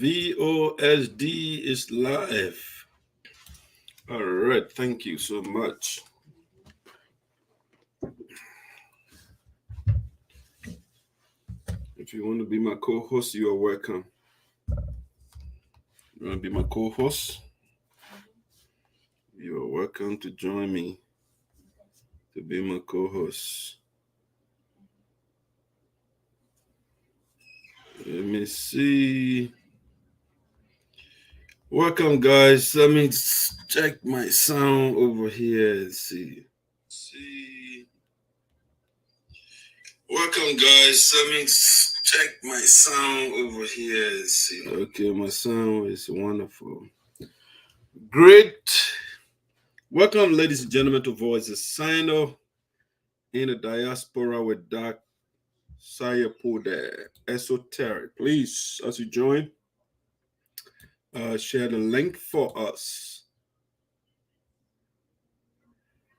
VOSD is live. All right, thank you so much. If you want to be my co-host, you are welcome. You want to be my co-host? You are welcome to join me to be my co-host. Let me see. Welcome, guys. Let me check my sound over here and see. Welcome, guys. Let me check my sound over here and see. Okay, my sound is wonderful. Great. Welcome, ladies and gentlemen, to Voices Sinoe in the diaspora with Dr. Sarpo Esoteric. Please, as you join, share the link for us.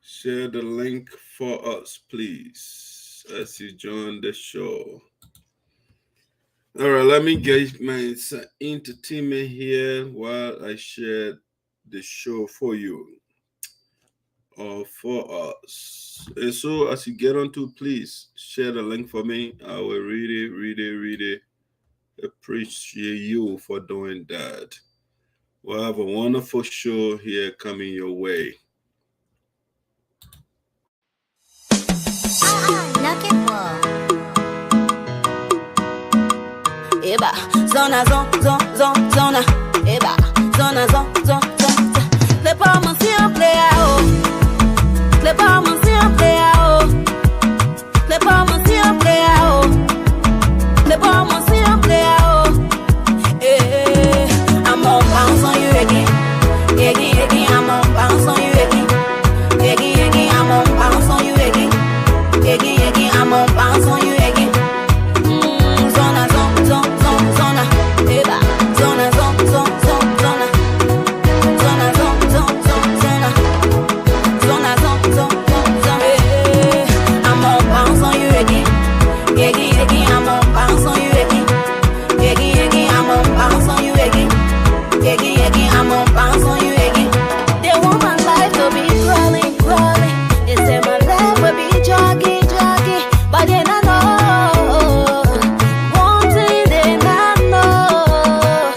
Share the link for us, please, as you join the show. All right, let me get my entertainment here while I share the show for you. For us. And so as you get onto, please share the link for me. I will really appreciate you for doing that. We'll have a wonderful show here coming your way. Eba, zona, zona, eba, zona, les pommes si on plaît à haut. Les pommes si on plaît à haut. Les pommes si on plaît à haut. Les pommes si on plaît à haut. Eh, I'm on bounce on you again. Again, I'm on bounce on you again. Again, I'm on bounce on you again. Again, I'm on bounce on you again. Zona, zona, eba, zona, zona. I'm on bounce on you again. I'm on bounce on you again. I'm on bounce on you again. I'm on bounce on you again. They want my life to be crawling. They say my life will be jogging. But then I know one thing they not know.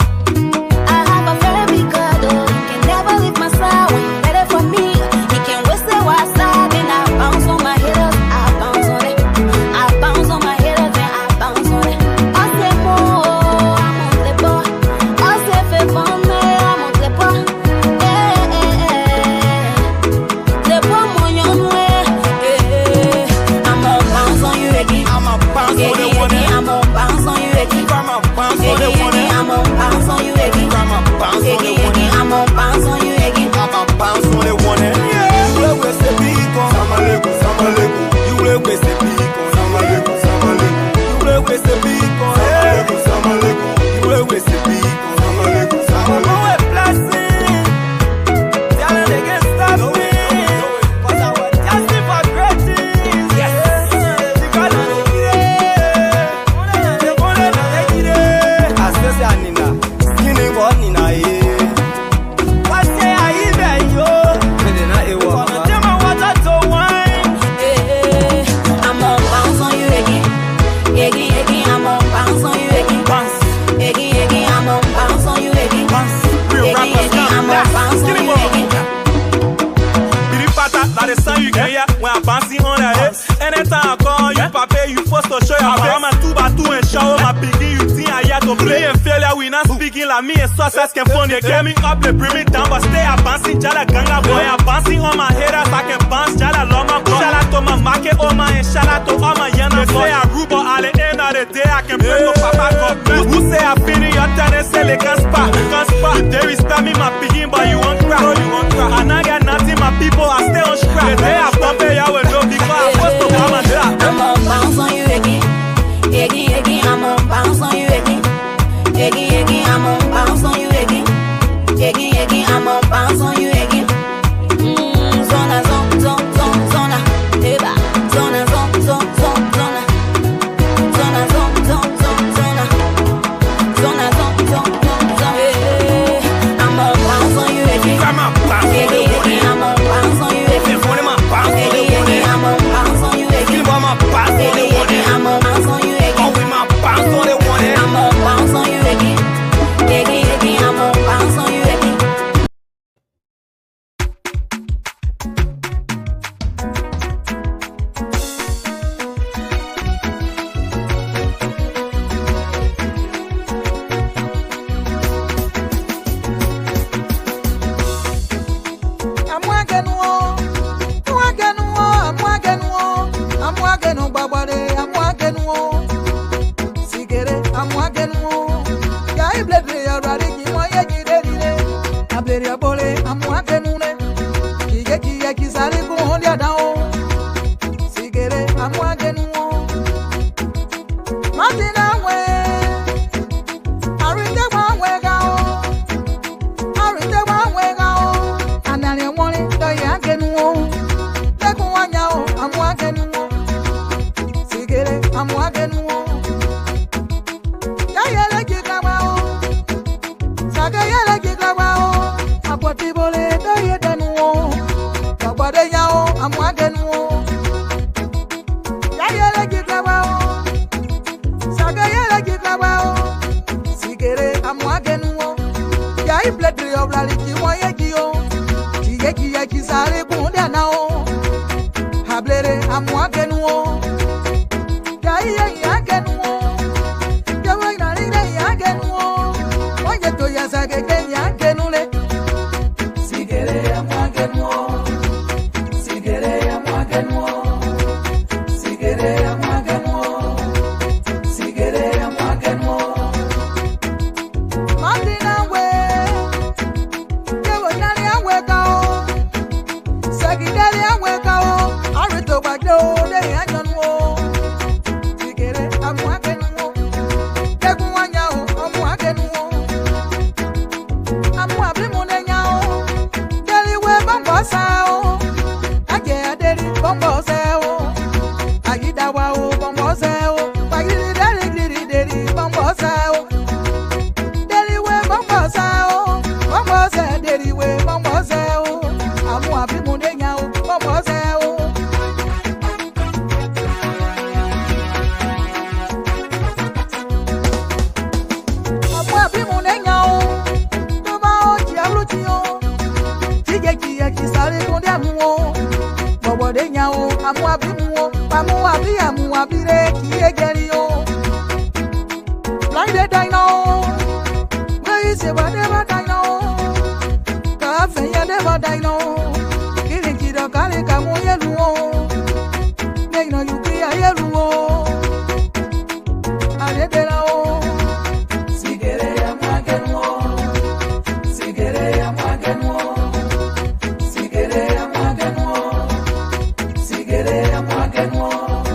I have a very big God, he can never leave my side. When you ready for me, he can whistle while sliding. I bounce on my haters, I bounce on it. I bounce on my haters and I bounce on it. I say more, I'm on the bar. I say fais for me, I'm on the bar. The bar mon young way. I'm on bounce on you again. I'm on bounce on the one. I'm on bounce on you again. I'm on bounce on the one. I'm on bounce on you again. I'm on bounce on the one. I'm on bounce on you again. I'm on bounce on the one. You will with the beat on. You will with the beat on. You will with the beat on. You will with the beat on. Oh, a blessing. Tell they can stop me. Cause I was just for great things. Yes. You gotta need it. I say, Nina, skinny one, Nina, what say I even yo? I'm on bounce on you again. I'm on bounce on you again. I'm on bounce on you again. I'm on bounce on you again. Like the sun you can hear when I'm bouncing on the head. Anytime I call you, papa, you forced to show your face. I'm a 2x2 and shower my piggy. You think I had to play and failure. We not speaking like me and so I can phone. They get me up, they bring me down, but stay I'm bouncing. Jala ganga boy, I'm bouncing on my haters. I can bounce, Jala loma boy. Shout out to my market, oh my, and shout out to all my yana boy. They say I rude, but at the end of the day, I can pray for papa God bless. Who say I feel your turn and say they can't spot. They respect me, my piggy, but you won't cry. And I got nothing, my people, I stay on scrap. The day I stop it, y'all will know because I'm supposed to come and drop. I'm on bounce on you again. I'm on bounce on you again. I'm on bounce on you again. I'm on bounce on you again. Zona, zona, eba, zona, zona. Zona, zona. down. Sigere, I'm walking on. Martin, away. I read the one way go. I read the one way go. And then you want it, the yakin won't. Take one now, I'm walking on. Sigere, I'm walking on. Yaya, like you come out. Sagaya, like you come out. I'm what people let you done. Nobody now, I'm walking on. Yaya, like you come out. Sagaya, like you come out. Sigere, I'm walking on. Yaya, blood of Laliki, Wayakio. Yaki, Sari, Bunda now. Hablere, I'm walking on. Yaya, yakin on. Yaway, yakin on. Why you do your Sagay, yakin on it? Sigere, I'm walking on. Sigere, I'm walking on. Sigere, I'm walking on. Sigere, I'm walking on. Martina way. Yaway, away go. Sagidali, away go. I read the back door, they ain't on war. Sigere, I'm walking on. Take one now, I'm walking on. I'm walking on now. Deli we bambo sao. Age deli bambo sao. Agida wa o bambo sao. Bagiri deli bambo sao. Deli we bambo sao. Bambo sao deli we bambo sao. I'm walking on now, bambo sao. I'm walking on now. Toma o chiarutio. Ki sare konde amuo. Bobo de nyao, amu abimuo. Amu abire ki egeri o. Like the dino. Where is it? Whatever dino. Cafe ya never dino. Kiri kiro kali kamu yeluo. They know you be a yeluo. Aledela o. Sigere ya mwagenuo. Sigere ya mwagenuo. Sigere, I'm walking on. Sigere, I'm walking on.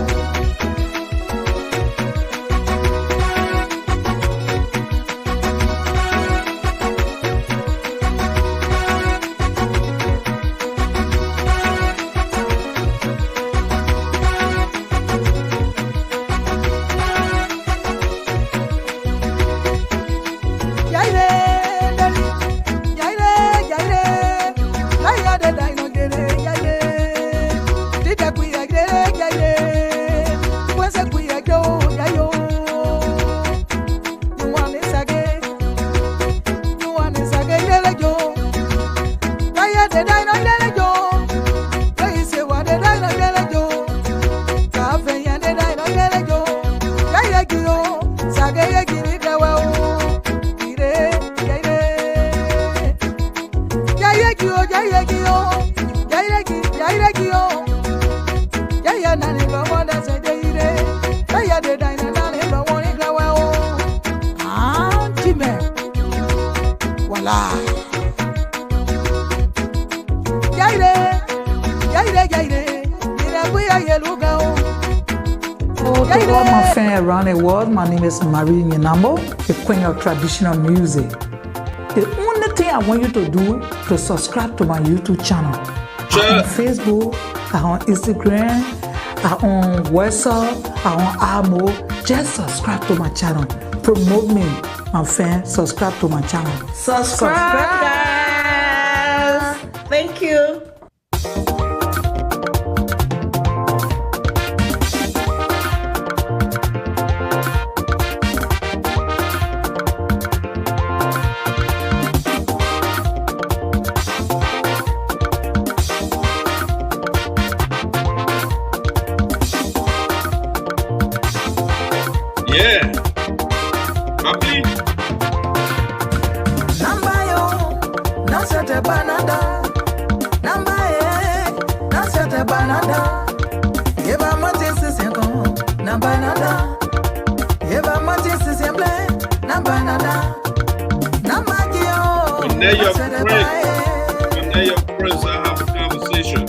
To all my fans around the world, my name is Marie Nyinambo, the queen of traditional music. The only thing I want you to do to subscribe to my YouTube channel. I'm on Facebook, I'm on Instagram, I'm on WhatsApp, I'm on Amo. Just subscribe to my channel. Promote me, my fans. Subscribe to my channel. Subscribe, guys. Thank you. Yeah. Happy. Nambayo, nasete banada. Nambaye, nasete banada. Yeba mati sisenko, nambanada. Yeba mati sisemble, nambanada. Namagio, When they're your friends, I have a conversation.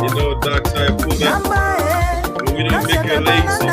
You know, or dark side pull that. When we don't make it lazy.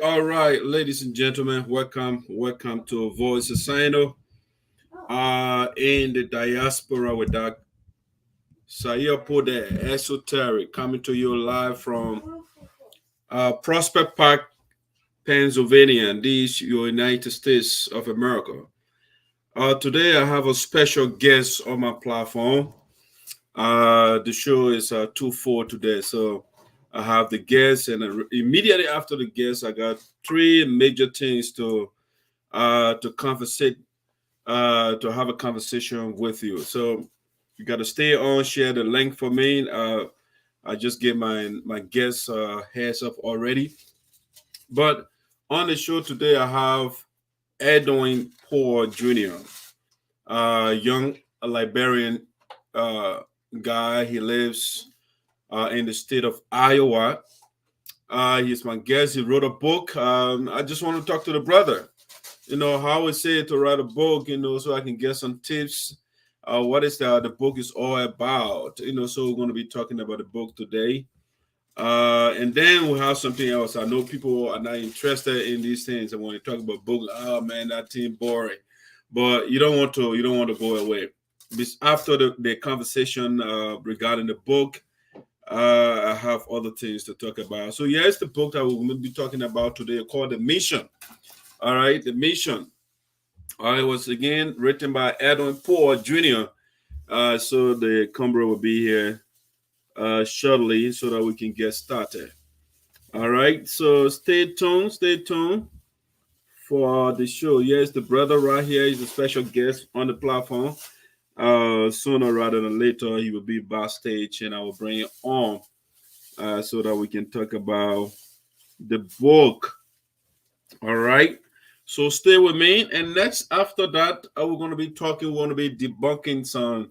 All right, ladies and gentlemen, welcome to Voice of Sinoe. In the diaspora with that Sarpo Dancers Esoteric, coming to you live from Prospect Park, Pennsylvania, these United States of America. Today I have a special guest on my platform. The show is 2-4 today, so I have the guests, and immediately after the guests, I got three major things to conversate, to have a conversation with you. So you got to stay on, share the link for me. I just gave my guests heads up already. But on the show today, I have Edwin S. Jr., young Liberian guy. He lives in the state of Iowa. He's my guest. He wrote a book. I just want to talk to the brother. You know, how I would say to write a book, you know, so I can get some tips. What is the book is all about? You know, so we're going to be talking about the book today. And then we'll have something else. I know people are not interested in these things. And when you talk about book, oh man, that thing boring. But you don't want to go away. After the conversation regarding the book, I have other things to talk about. So here's the book that we're going to be talking about today, called The Mission. All right, The Mission. It was again written by Edwin S. Jr. So the camera will be here shortly so that we can get started. All right, so stay tuned for the show. Yes, the brother right here is a special guest on the platform. Sooner rather than later, he will be backstage, and I will bring it on so that we can talk about the book. All right, so stay with me. And next, after that, we're going to be debunking some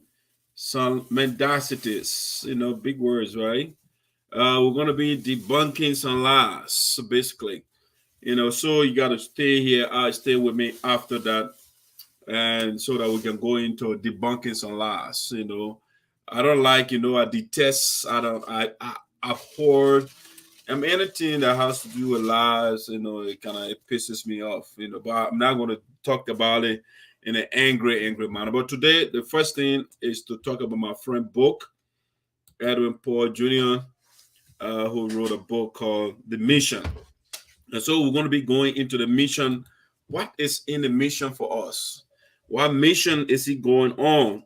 mendacities. You know, big words, right? We're going to be debunking some lies, so basically. You know, so you got to stay here. Stay with me after that. And so that we can go into debunking some lies. You know, I don't like, I detest, I abhor, anything that has to do with lies, it pisses me off, but I'm not going to talk about it in an angry manner. But today, the first thing is to talk about my friend book, Edwin S. Jr., who wrote a book called The Mission. And so we're going to be going into the mission what is in the mission for us? What mission is he going on?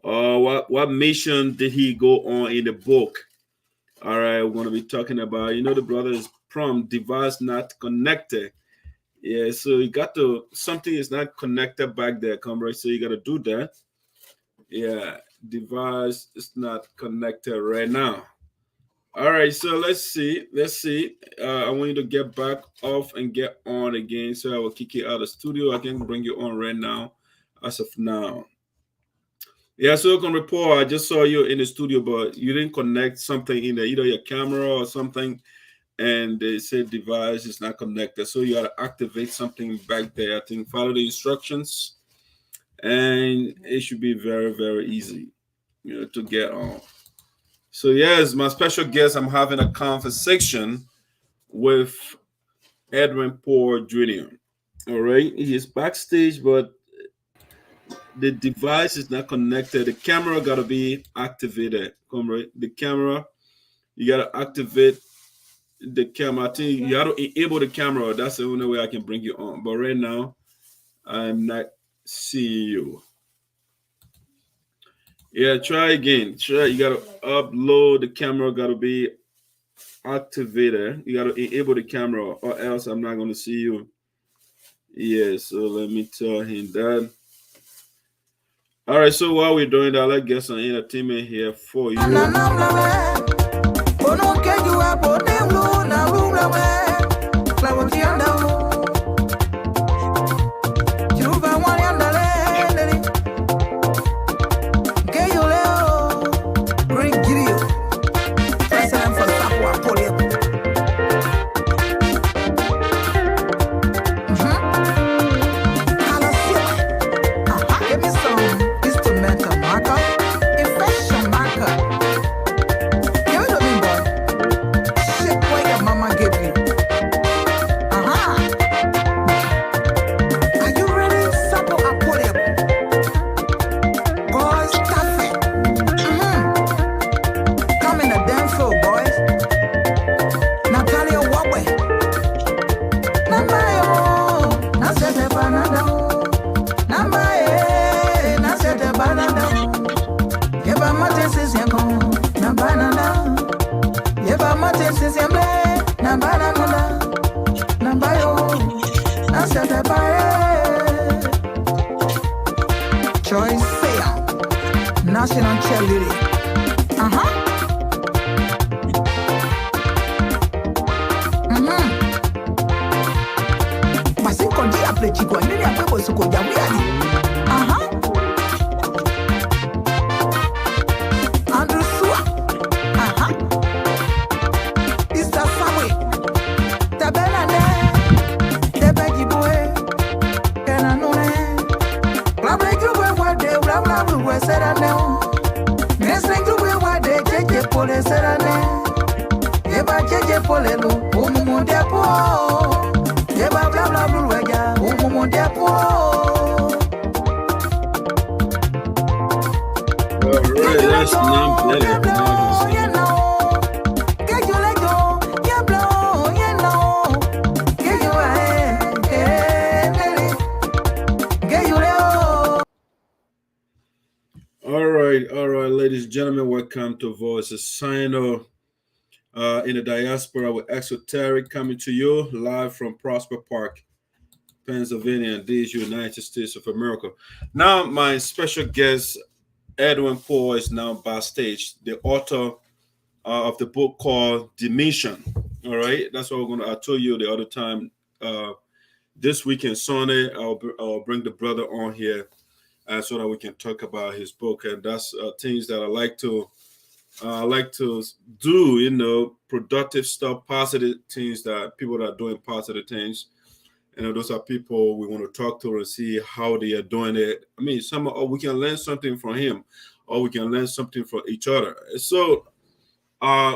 What mission did he go on in the book? All right, we're going to be talking about, the brother is from device not connected. Yeah, so you got to, something is not connected back there, comrade. So you got to do that. Yeah, device is not connected right now. All right, so let's see. I want you to get back off and get on again. So I will kick you out of the studio. I can bring you on right now as of now. Yeah, so you can report. I just saw you in the studio, but you didn't connect something in there, either your camera or something, and they said device is not connected. So you got to activate something back there. I think follow the instructions, and it should be very, very easy, to get on. So yes, my special guest, I'm having a conversation with Edwin Poor Jr. All right, he is backstage, but the device is not connected. The camera got to be activated. Come right, the camera, you got to activate the camera. I think you got to enable the camera. That's the only way I can bring you on. But right now, I'm not seeing you. Yeah, try again. You got to upload the camera. Got to be activated. You got to enable the camera, or else I'm not going to see you. Yeah, so let me tell him that. All right, so while we're doing that, let's get some entertainment here for you. All right, ladies and gentlemen, welcome to Voices Sinoe in the Diaspora with Esoteric, coming to you live from Prosper Park, Pennsylvania, these United States of America. Now, my special guest, Edwin Poor, is now backstage, the author of the book called The Mission. All right, that's what I told you the other time. This weekend, Sunday, I'll bring the brother on here so that we can talk about his book. And that's things that I like to do, productive stuff, positive things, that people that are doing positive things. Those are people we want to talk to and see how they are doing it. I mean, we can learn something from him, or we can learn something from each other. So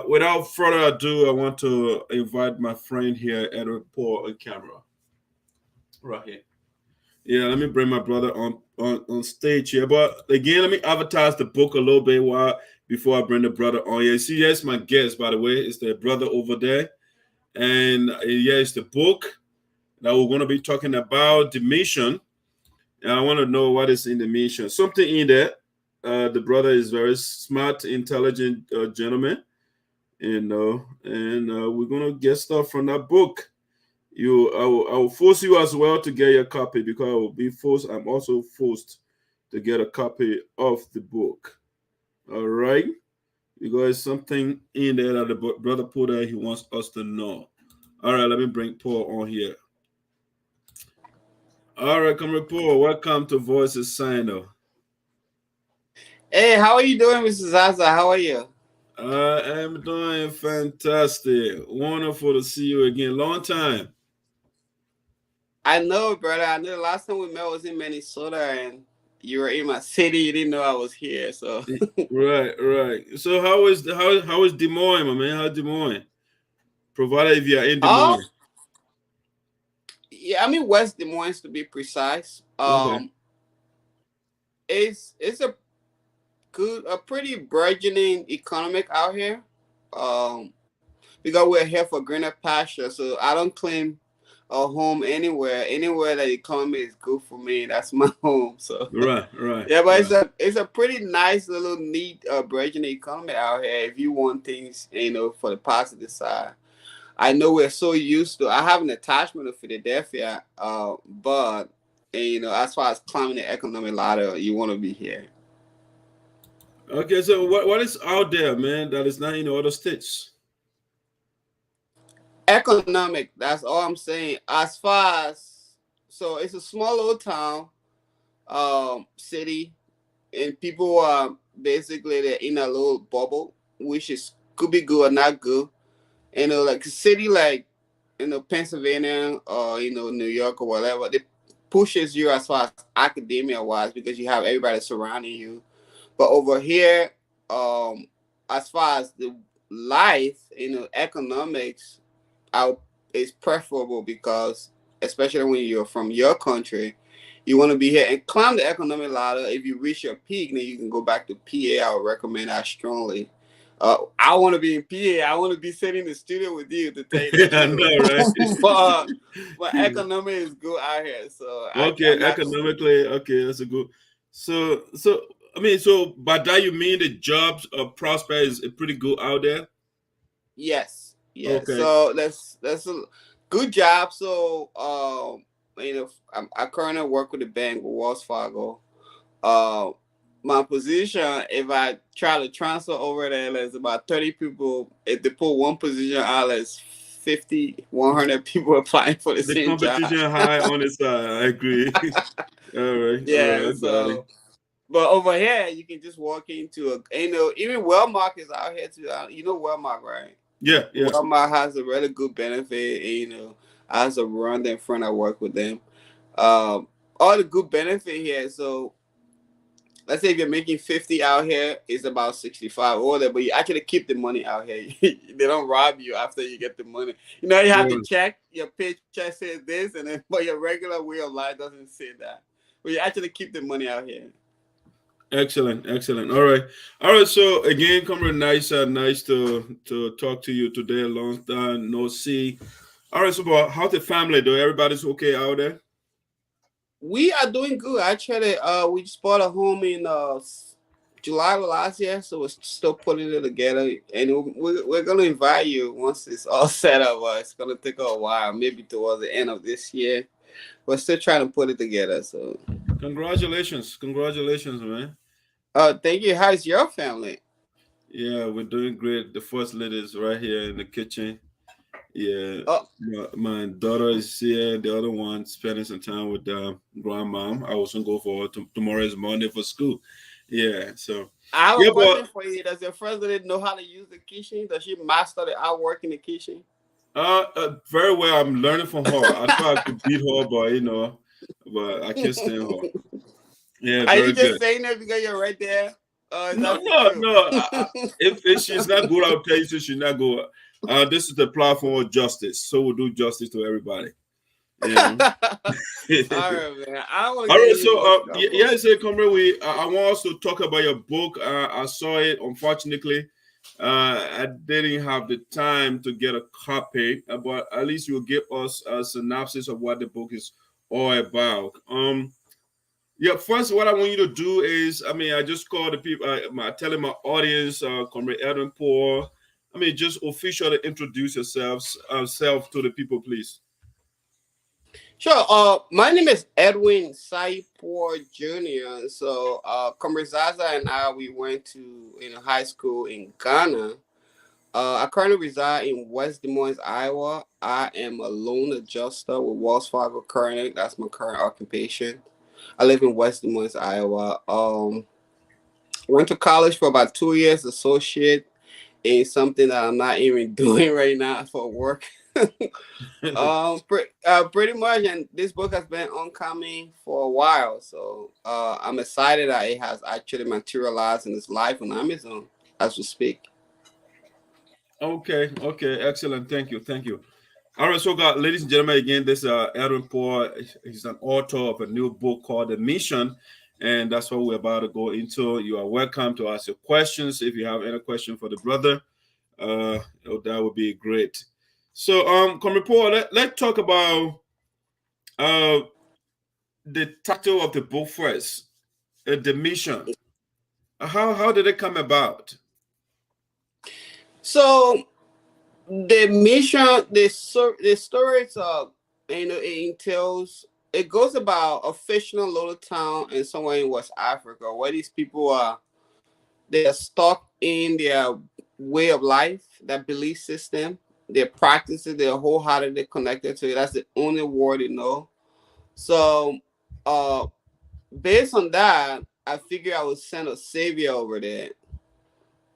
without further ado, I want to invite my friend here, Edwin Poor, on camera. Right here. Yeah, let me bring my brother on stage here. But again, let me advertise the book a little bit before I bring the brother on. Yeah, see, yes, my guest, by the way, is the brother over there. And yeah, it's the book. that we're going to be talking about the mission. And I want to know what is in the mission. Something in there. The brother is very smart, intelligent gentleman, and we're going to get stuff from that book. I will force you as well to get your copy, because I will be forced. I'm also forced to get a copy of the book. All right, because something in there that the brother put there he wants us to know. All right, let me bring Paul on here. All right, Comrade Paul, welcome to Voices Sinoe. Hey, how are you doing, Mr. Zaza? How are you? I am doing fantastic. Wonderful to see you again. Long time. I know, brother. I know the last time we met was in Minnesota, and you were in my city. You didn't know I was here, so. Right. So how is Des Moines, my man? How's Des Moines? Provided if you are in Des Moines. Yeah, I'm in West Des Moines to be precise. Okay. It's a pretty burgeoning economic out here. Because we're here for greener pasture, so I don't claim a home anywhere. Anywhere that the economy is good for me, that's my home. So right. Yeah, but it's a pretty nice little neat burgeoning economy out here. If you want things, for the positive side. I know we're so used to. I have an attachment to Philadelphia, but as far as climbing the economic ladder, you want to be here. Okay, so what is out there, man, that is not in other states? Economic, that's all I'm saying. As far as, so it's a small little town, city, and people are basically they're in a little bubble, which could be good or not good. Like a city like Pennsylvania or New York or whatever, it pushes you as far as academia wise because you have everybody surrounding you. But over here, as far as the life, economics, is preferable because, especially when you're from your country, you want to be here and climb the economic ladder. If you reach your peak, then you can go back to PA. I would recommend that strongly. I want to be in PA. I want to be sitting in the studio with you to tell you the truth. I know, right? but economy is good out here. So economically, okay, that's a good. So by that you mean the jobs prospect is pretty good out there? Yes. Okay. So that's a good job. So I currently work with the bank with Wells Fargo. My position, if I try to transfer over there, there's about 30 people. If they put one position out, there's 50, 100 people applying for the same job. The competition high on the side. I agree. All right. Yeah. All right, so, but over here, you can just walk into even Wellmark is out here too. Wellmark, right? Yeah. Wellmark has a really good benefit. As a run in front, I work with them. All the good benefit here. So let's say if you're making 50 out here, it's about 65 or there, but you actually keep the money out here. They don't rob you after you get the money. You have to check your paycheck says this, but your regular way of life doesn't say that. But you actually keep the money out here. Excellent. All right. So again, Comrade, nice to talk to you today. Long time no see. All right. So how's the family though? Everybody's okay out there? We are doing good. Actually, we just bought a home in July of last year, so we're still putting it together. And we're going to invite you once it's all set up. It's going to take a while, maybe towards the end of this year. We're still trying to put it together. So, congratulations, man. Thank you. How's your family? Yeah, we're doing great. The first lady is right here in the kitchen. Yeah, my daughter is here. The other one spending some time with grandmom. I was gonna go for tomorrow is Monday for school. Yeah, so I have a question for you. Does your first lady know how to use the kitchen? Does she master the outwork in the kitchen? Very well. I'm learning from her. I try to beat her, but I can't stand her. Yeah, are you just saying that because you're right there? No. If she's not good, I'll tell you she's not good. This is the platform of justice, so we'll do justice to everybody. Yeah. All right, man. I don't want to. All right, so comrade, I want us to talk about your book. I saw it. Unfortunately, I didn't have the time to get a copy, but at least you'll give us a synopsis of what the book is all about. Yeah, first, what I want you to do is, I just call the people, telling my audience, Comrade Edwin Paul, just officially introduce yourself to the people, please. Sure. My name is Edwin Sarpo Jr. So, Comrade Zaza and I, we went to high school in Ghana. I currently reside in West Des Moines, Iowa. I am a loan adjuster with Wells Fargo currently. That's my current occupation. I live in West Des Moines, Iowa. Went to college for about 2 years, associate in something that I'm not even doing right now for work. Pretty much, and this book has been oncoming for a while, so I'm excited that it has actually materialized in its life on Amazon as we speak. Okay, excellent. Thank you. All right, so God, ladies and gentlemen, again, this is Edwin Paul. He's an author of a new book called The Mission, and that's what we're about to go into. You are welcome to ask your questions. If you have any question for the brother, that would be great. So, Comrade Paul, let's talk about the title of the book first, The Mission. How did it come about? So, the mission, the story is it entails. It goes about a fictional little town in somewhere in West Africa where these people they are stuck in their way of life, their belief system, their practices. They're wholeheartedly connected to it. That's the only word they know. So, based on that, I figured I would send a savior over there.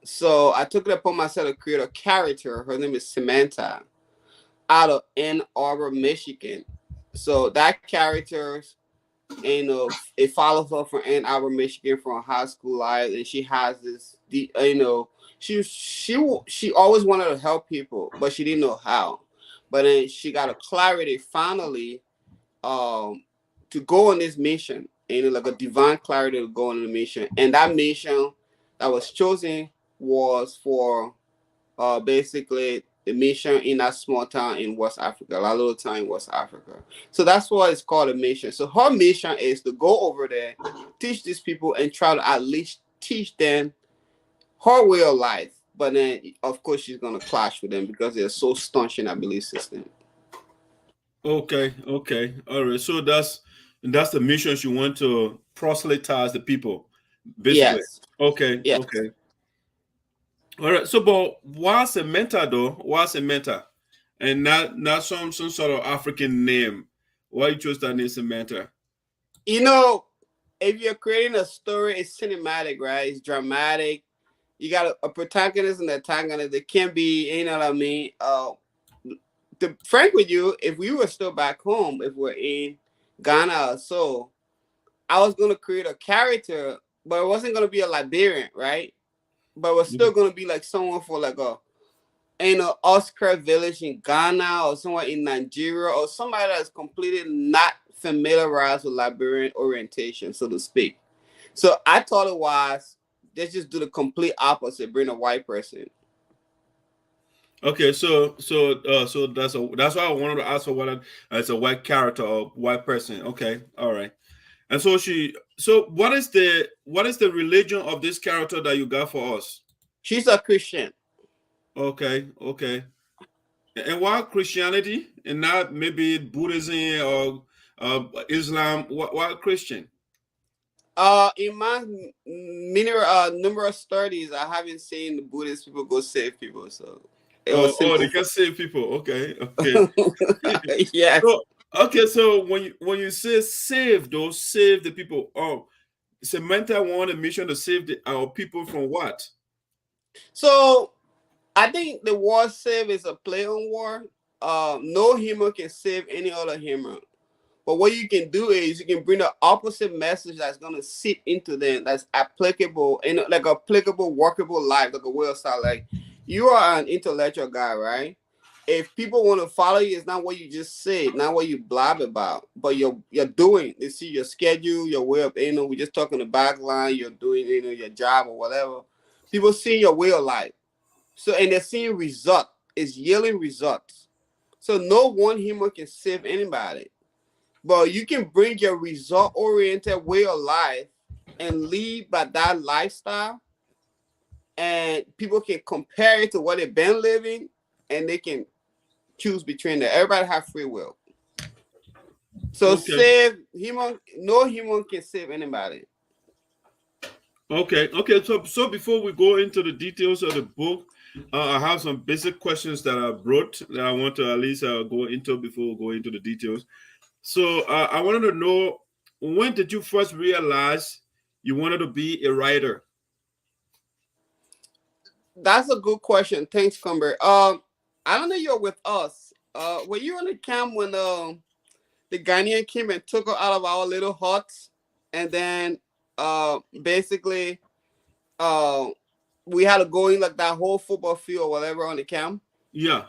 So I took it upon myself to create a character. Her name is Samantha, out of Ann Arbor, Michigan. So that character, it follows her from Ann Arbor, Michigan, from high school life, and she has this, she always wanted to help people, but she didn't know how. But then she got a clarity finally, to go on this mission, like a divine clarity to go on the mission, and that mission that was chosen was for basically the mission in that small town in West Africa, a little town in West Africa. So that's why it's called a mission. So her mission is to go over there, teach these people, and try to at least teach them her way of life. But then, of course, she's going to clash with them because they're so staunch in that belief system. Okay. All right. So that's the mission. You want to proselytize the people, basically. Yes. Okay. Yes. Okay. All right. So, but what's a mentor though? What's a mentor? And not some sort of African name. Why you chose that name, Samantha? If you're creating a story, it's cinematic, right? It's dramatic. You got a protagonist and an antagonist. It can be, you know what I mean? To frank with you, if we were still back home, if we're in Ghana or so, I was going to create a character, but it wasn't going to be a Liberian, right? But it was still going to be like someone for like Oscar village in Ghana or somewhere in Nigeria, or somebody that's completely not familiarized with Liberian orientation, so to speak. So I thought it was, let's just do the complete opposite, bring a white person. Okay, so that's why I wanted to ask for what as a white character or white person. Okay, all right. And so what is the religion of this character that you got for us? She's a Christian. Okay. And why Christianity and not maybe Buddhism or Islam? Why Christian? In my numerous studies, I haven't seen the Buddhist people go save people. So they can save people. Okay. Yes. So when you say save, save the people. Oh, Samantha want a mission to save our people from what? So I think the word save is a play on word. No human can save any other human. But what you can do is you can bring the opposite message that's going to sit into them, that's applicable, in like applicable, workable life, like a way of style. Like, you are an intellectual guy, right? If people want to follow you, it's not what you just say, not what you blab about, but you're doing. They see your schedule, your way of, we're just talking the back line, you're doing, your job or whatever. People see your way of life. So, and they're seeing result. It's yielding results. So no one human can save anybody. But you can bring your result-oriented way of life and lead by that lifestyle, and people can compare it to what they've been living, and they can choose between them. Everybody have free will. So save human, no human can save anybody. Okay. So before we go into the details of the book, I have some basic questions that I brought that I want to at least go into before we go into the details. So I wanted to know, when did you first realize you wanted to be a writer? That's a good question. Thanks, Cumber. I don't know you're with us. Were you on the camp when the Ghanaian came and took us out of our little huts, and then basically we had to go in like that whole football field or whatever on the camp? Yeah.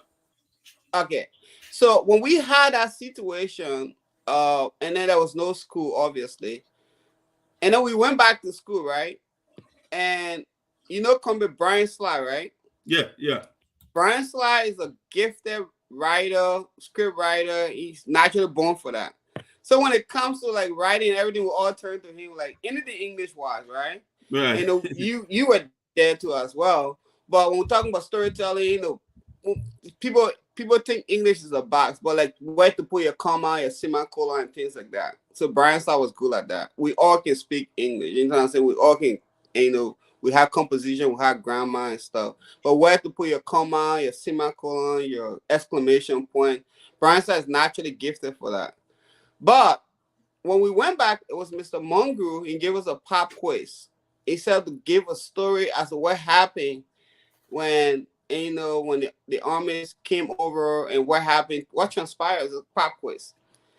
Okay. So when we had that situation, and then there was no school, obviously, and then we went back to school, right? And you know, come with Brian Sly, right? Yeah. Brian Sly is a gifted writer, script writer. He's naturally born for that. So when it comes to like writing, everything will all turn to him, like anything English wise, right? Right. You know, you were there too as well. But when we're talking about storytelling, you know, people think English is a box, but like where to put your comma, your semicolon, and things like that. So Brian Star was good at that. We all can speak English. You know what I'm saying? We all can, you know, we have composition, we have grammar and stuff. But where to put your comma, your semicolon, your exclamation point. Brian Star is naturally gifted for that. But when we went back, it was Mr. Mongrel. He gave us a pop quiz. He said to give a story as to what happened when, you know, when the armies came over and what happened, what transpired. It was a pop quiz.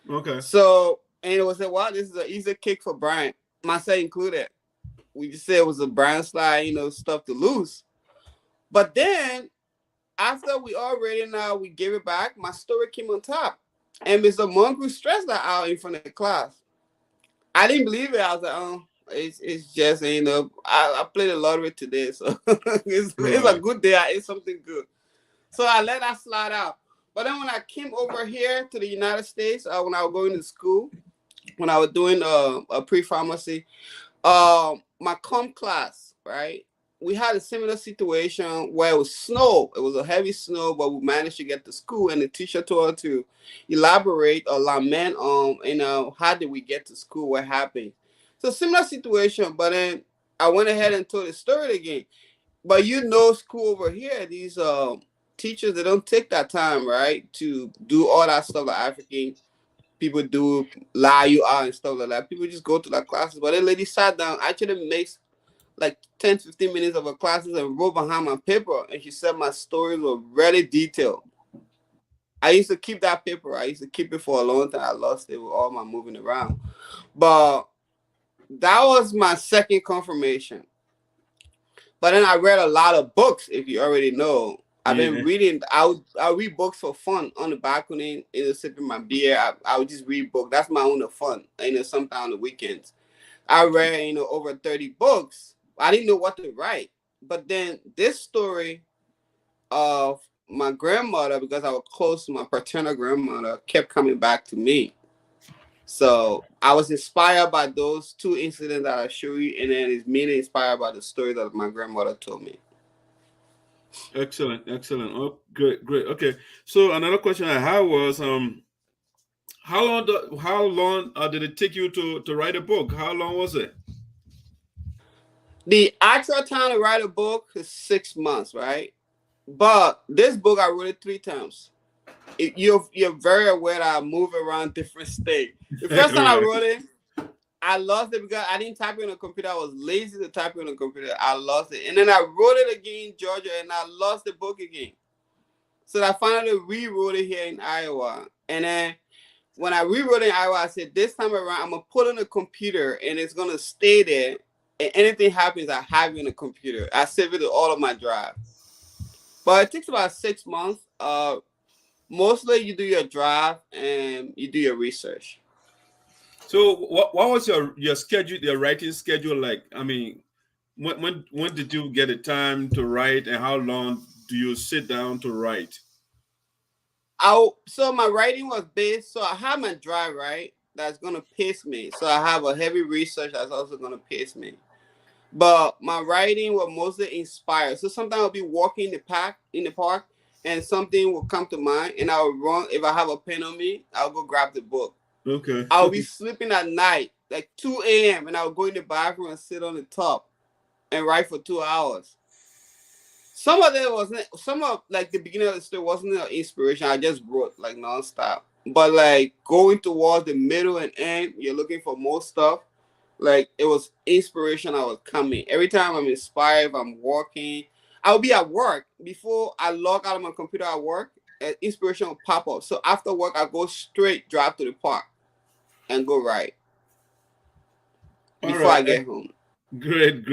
Okay. So, and it was like, wow, this is an easy kick for Brian, myself included. We just said it was a Brian slide, you know, stuff to lose. But then, after we already now, we gave it back, my story came on top. And Mr. Mongrel stressed that out in front of the class. I didn't believe it. I was like, oh, it's just, you know, I played the lottery today, so it's a good day. It's something good. So I let that slide out. But then when I came over here to the United States, when I was going to school, when I was doing a pre-pharmacy, my comm class, right? We had a similar situation where it was snow. It was a heavy snow, but we managed to get to school, and the teacher told us to elaborate or lament on, you know, how did we get to school, what happened. So similar situation, but then I went ahead and told the story again. But you know, school over here, these teachers, they don't take that time, right, to do all that stuff that African people do, lie you out and stuff like that. People just go to their classes. But that lady sat down, actually makes like 10, 15 minutes of her classes and wrote behind my paper. And she said my stories were really detailed. I used to keep that paper. I used to keep it for a long time. I lost it with all my moving around. But that was my second confirmation. But then I read a lot of books, if you already know. I've been reading. I read books for fun on the balcony, you know, sipping my beer. I would just read books. That's my own fun, you know, sometimes on the weekends. I read, you know, over 30 books. I didn't know what to write. But then this story of my grandmother, because I was close to my paternal grandmother, kept coming back to me. So I was inspired by those two incidents that I showed you, and then it's mainly inspired by the story that my grandmother told me. Excellent. Oh, great. Okay. So another question I had was, how long did it take you to write a book? How long was it? The actual time to write a book is 6 months, right? But this book I wrote it 3 times. You're very aware that I move around different states. The first time I wrote it, I lost it because I didn't type it on a computer. I was lazy to type it on a computer. I lost it. And then I wrote it again in Georgia, and I lost the book again. So I finally rewrote it here in Iowa. And then when I rewrote it in Iowa, I said, this time around, I'm going to put it on a computer, and it's going to stay there. And anything happens, I have it on a computer. I save it to all of my drive. But it takes about 6 months. Mostly you do your drive and you do your research. So what was your schedule, your writing schedule like? I mean, when did you get the time to write, and how long do you sit down to write? So my writing was based. So I have my drive, right? That's gonna pace me. So I have a heavy research that's also gonna pace me. But my writing was mostly inspired. So sometimes I'll be walking in the park, and something will come to mind, and I'll run. If I have a pen on me, I'll go grab the book. Okay. I'll be sleeping at night, like 2 a.m., and I'll go in the bathroom and sit on the top and write for 2 hours. Some of them wasn't. Some of like the beginning of the story wasn't an inspiration. I just wrote like nonstop. But like going towards the middle and end, you're looking for more stuff. Like it was inspiration. I was coming every time I'm inspired. If I'm working, I'll be at work before I log out of my computer at work. Inspiration will pop up. So after work, I go straight drive to the park and go write before I get home. Great.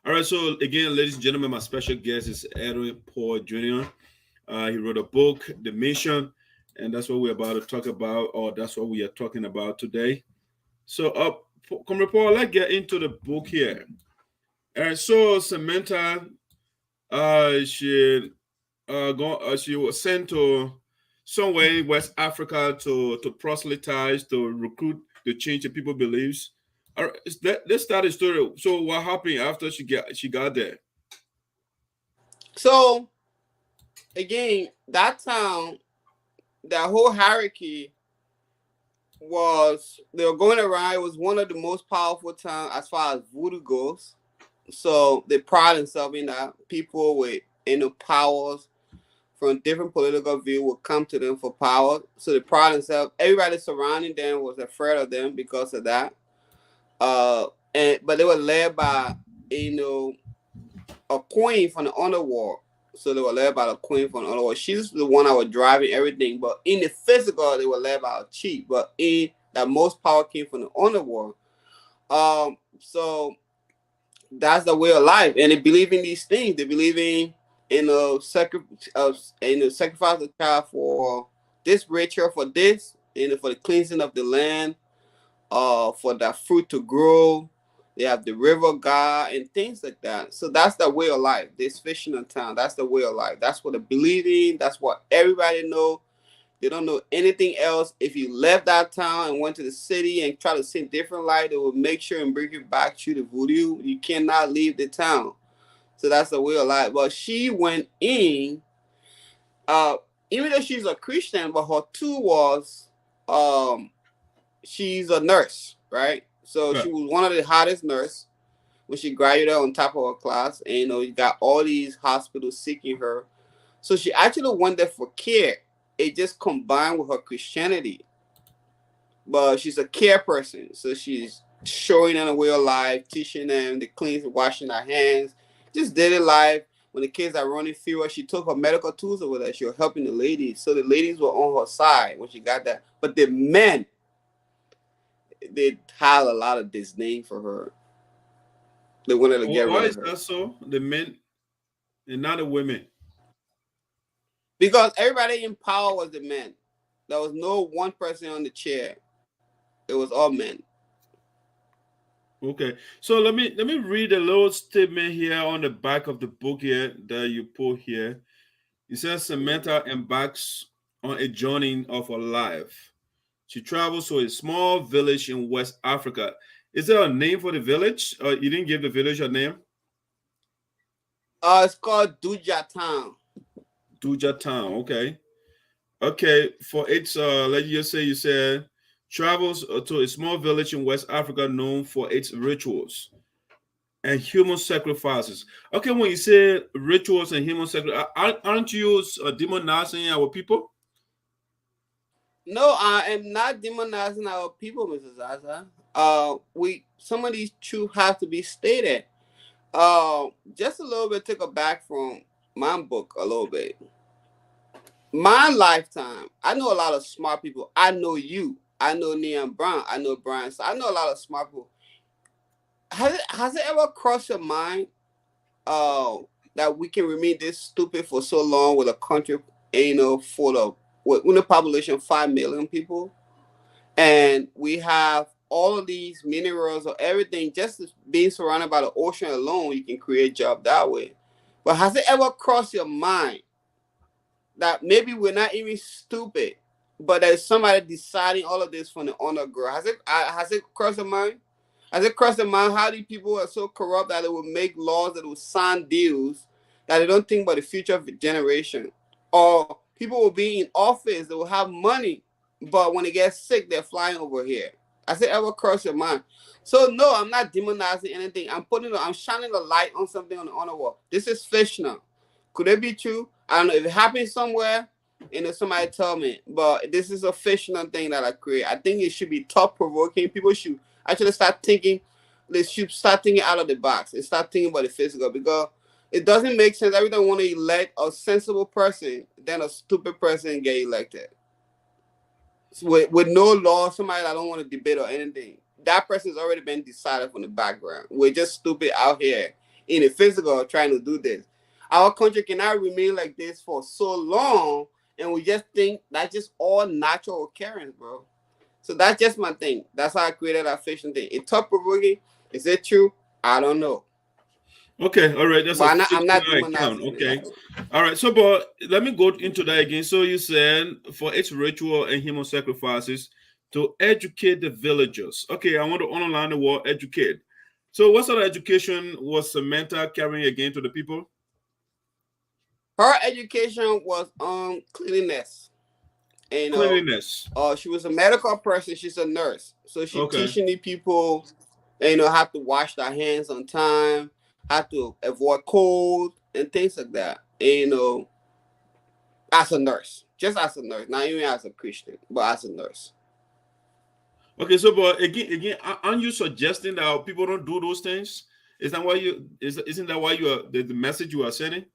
All right, so again, ladies and gentlemen, my special guest is Edwin Paul Jr. He wrote a book, The Mission, and that's what we're about to talk about, or that's what we are talking about today. So, Comrade Paul, let's get into the book here. So Samantha, she was sent to somewhere in West Africa to proselytize, to recruit, to change the people's beliefs. All right, let's start the story. So what happened after she got there? So again, that town, that whole hierarchy was, they were going around. It was one of the most powerful towns as far as voodoo goes. So they pride themselves in that people with powers from different political view would come to them for power. So they pride themselves. Everybody surrounding them was afraid of them because of that. But they were led by a queen from the underworld. So they were led by the queen from the underworld. She's the one that was driving everything. But in the physical, they were led by a chief. But in that most power came from the underworld. So that's the way of life. And they believe in these things. They believe in the sacrifice of child for this ritual, for this, for the cleansing of the land, for that fruit to grow. They have the river god and things like that. So that's the way of life. This fishing in town, that's the way of life. That's what they believe in. That's what everybody know. They don't know anything else. If you left that town and went to the city and try to see a different life, they will make sure and bring you back to the voodoo. You cannot leave the town. So that's the way of life. But she went in, even though she's a Christian, but her tool was, she's a nurse, right? So she was one of the hottest nurses when she graduated on top of her class. And, you got all these hospitals seeking her. So she actually went there for care. It just combined with her Christianity. But she's a care person. So she's showing them a way of life, teaching them the cleansing, washing their hands, just daily life. When the kids are running fever, she took her medical tools over there. She was helping the ladies. So the ladies were on her side when she got that. But the men, they had a lot of disdain for her. They wanted to get rid of her. Why is that so? The men and not the women? Because everybody in power was the men. There was no one person on the chair. It was all men. Okay, so let me read a little statement here on the back of the book here that you put here. It says Samantha embarks on a journey of her life. She travels to a small village in West Africa. Is there a name for the village? You didn't give the village a name? It's called Duja Town. Duja Town, okay. Okay, for its, let's just say you said, travels to a small village in West Africa known for its rituals and human sacrifices. Okay, when you say rituals and human sacrifices, aren't you demonizing our people? No, I am not demonizing our people, Mrs. Zaza. Some of these truths have to be stated. Just a little bit, took it back from my book a little bit. My lifetime, I know a lot of smart people. I know you. I know Neon Brown. I know Brian. So I know a lot of smart people. Has it ever crossed your mind that we can remain this stupid for so long with a country, full of, with a population of 5 million people, and we have all of these minerals or everything, just being surrounded by the ocean alone, you can create a job that way. But has it ever crossed your mind that maybe we're not even stupid, but there's somebody deciding all of this from the underground? Has it crossed your mind? Has it crossed your mind how these people are so corrupt that they will make laws, that will sign deals, that they don't think about the future of the generation? Or people will be in office, they will have money, but when they get sick, they're flying over here. Has it ever crossed your mind? So no, I'm not demonizing anything. I'm shining a light on something on the underworld. This is fictional. Could it be true? I don't know. If it happens somewhere, somebody tell me. But this is a fictional thing that I create. I think it should be thought-provoking. People should actually start thinking. They should start thinking out of the box and start thinking about the physical, because it doesn't make sense. Every time want to elect a sensible person, then a stupid person get elected. With no law, somebody that don't want to debate or anything. That person's already been decided from the background. We're just stupid out here in the physical trying to do this. Our country cannot remain like this for so long, and we just think that's just all natural occurrence, bro. So that's just my thing. That's how I created that fiction thing. It's thought-provoking. Is it true? I don't know. Okay, all right. That's I'm not account. Okay, all right. So, but let me go into that again. So you said for its ritual and human sacrifices to educate the villagers. Okay, I want to underline the word educate. So, what sort of education was Samantha carrying again to the people? Her education was cleanliness. And, cleanliness. She was a medical person. She's a nurse, so she's teaching the people, how to wash their hands on time, how to avoid cold and things like that. And, as a nurse, just as a nurse, not even as a Christian, but as a nurse. Okay, so but again, aren't you suggesting that people don't do those things? Isn't that why you are the message you are sending?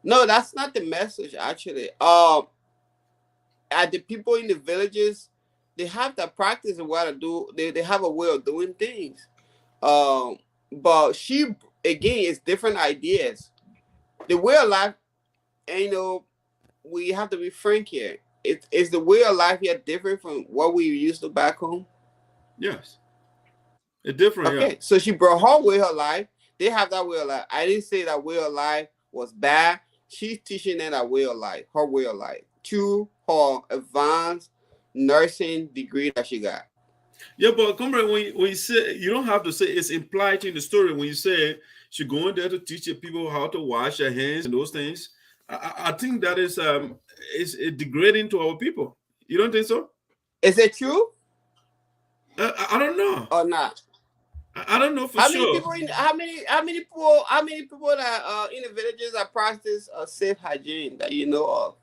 No, that's not the message actually. At the people in the villages, they have that practice of what to do. They have a way of doing things. But she, again, it's different ideas. The way of life, we have to be frank here. Is the way of life here different from what we used to back home? Yes. It's different. Okay, yeah. So she brought her way of life. They have that way of life. I didn't say that way of life was bad. She's teaching them that way of life, her way of life, to her advanced nursing degree that she got. Yeah, but comrade, when you say, you don't have to say, it's implied in the story when you say she's going there to teach people how to wash their hands and those things. I think that is degrading to our people. You don't think so? Is it true? I don't know. Or not? I don't know for sure. How many people that in the villages that practice safe hygiene that you know of?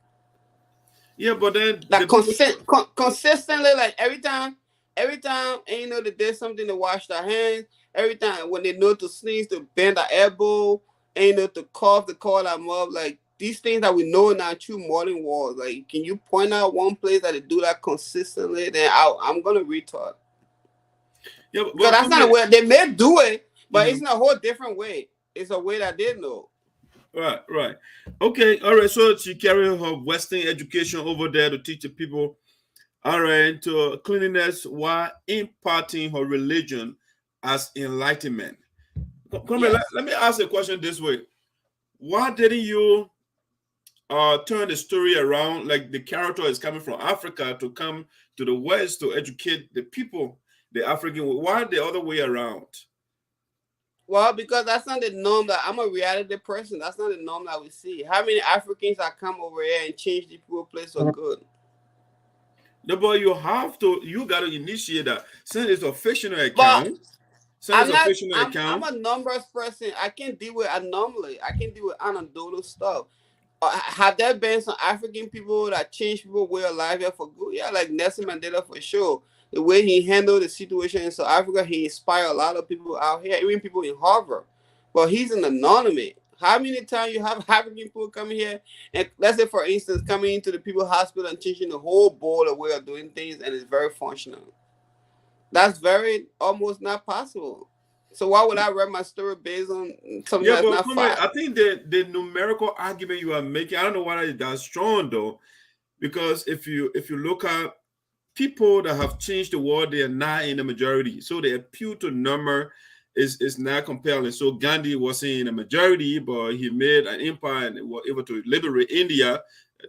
Yeah, but then like consistently, like every time, they did something to wash their hands. Every time when they know to sneeze, to bend their elbow, to cough, to call them up. Like these things that we know now, true modern wars. Like, can you point out one place that they do that consistently? Then I'm gonna retard. Yeah, but that's not a way. They may do it, but it's in a whole different way. It's a way that they know. Right. Okay, all right. So she carried her Western education over there to teach the people, all right, to cleanliness while imparting her religion as enlightenment. Yes. Let me ask a question this way. Why didn't you turn the story around, like the character is coming from Africa to come to the West to educate the people, the African? Why the other way around? Well, because that's not the norm. That I'm a reality person. That's not the norm that we see. How many Africans that come over here and change the people place for good? No, but you got to initiate that. Since it's a fictional account. I'm a numbers person. I can't deal with anomaly. I can deal with anecdotal stuff. Have there been some African people that changed people's way of life here for good? Yeah, like Nelson Mandela for sure. The way he handled the situation in South Africa, he inspired a lot of people out here, even people in Harvard. But he's an anonymous. How many times you have African people coming here, and let's say, for instance, coming into the people's hospital and changing the whole board of way of doing things, and it's very functional. That's very almost not possible. So why would I write my story based on something that's not fact? I think the numerical argument you are making, I don't know why that's strong though, because if you look at people that have changed the world, they are not in the majority. So they appeal to number, is not compelling. So Gandhi wasn't in a majority, but he made an empire and was able to liberate India.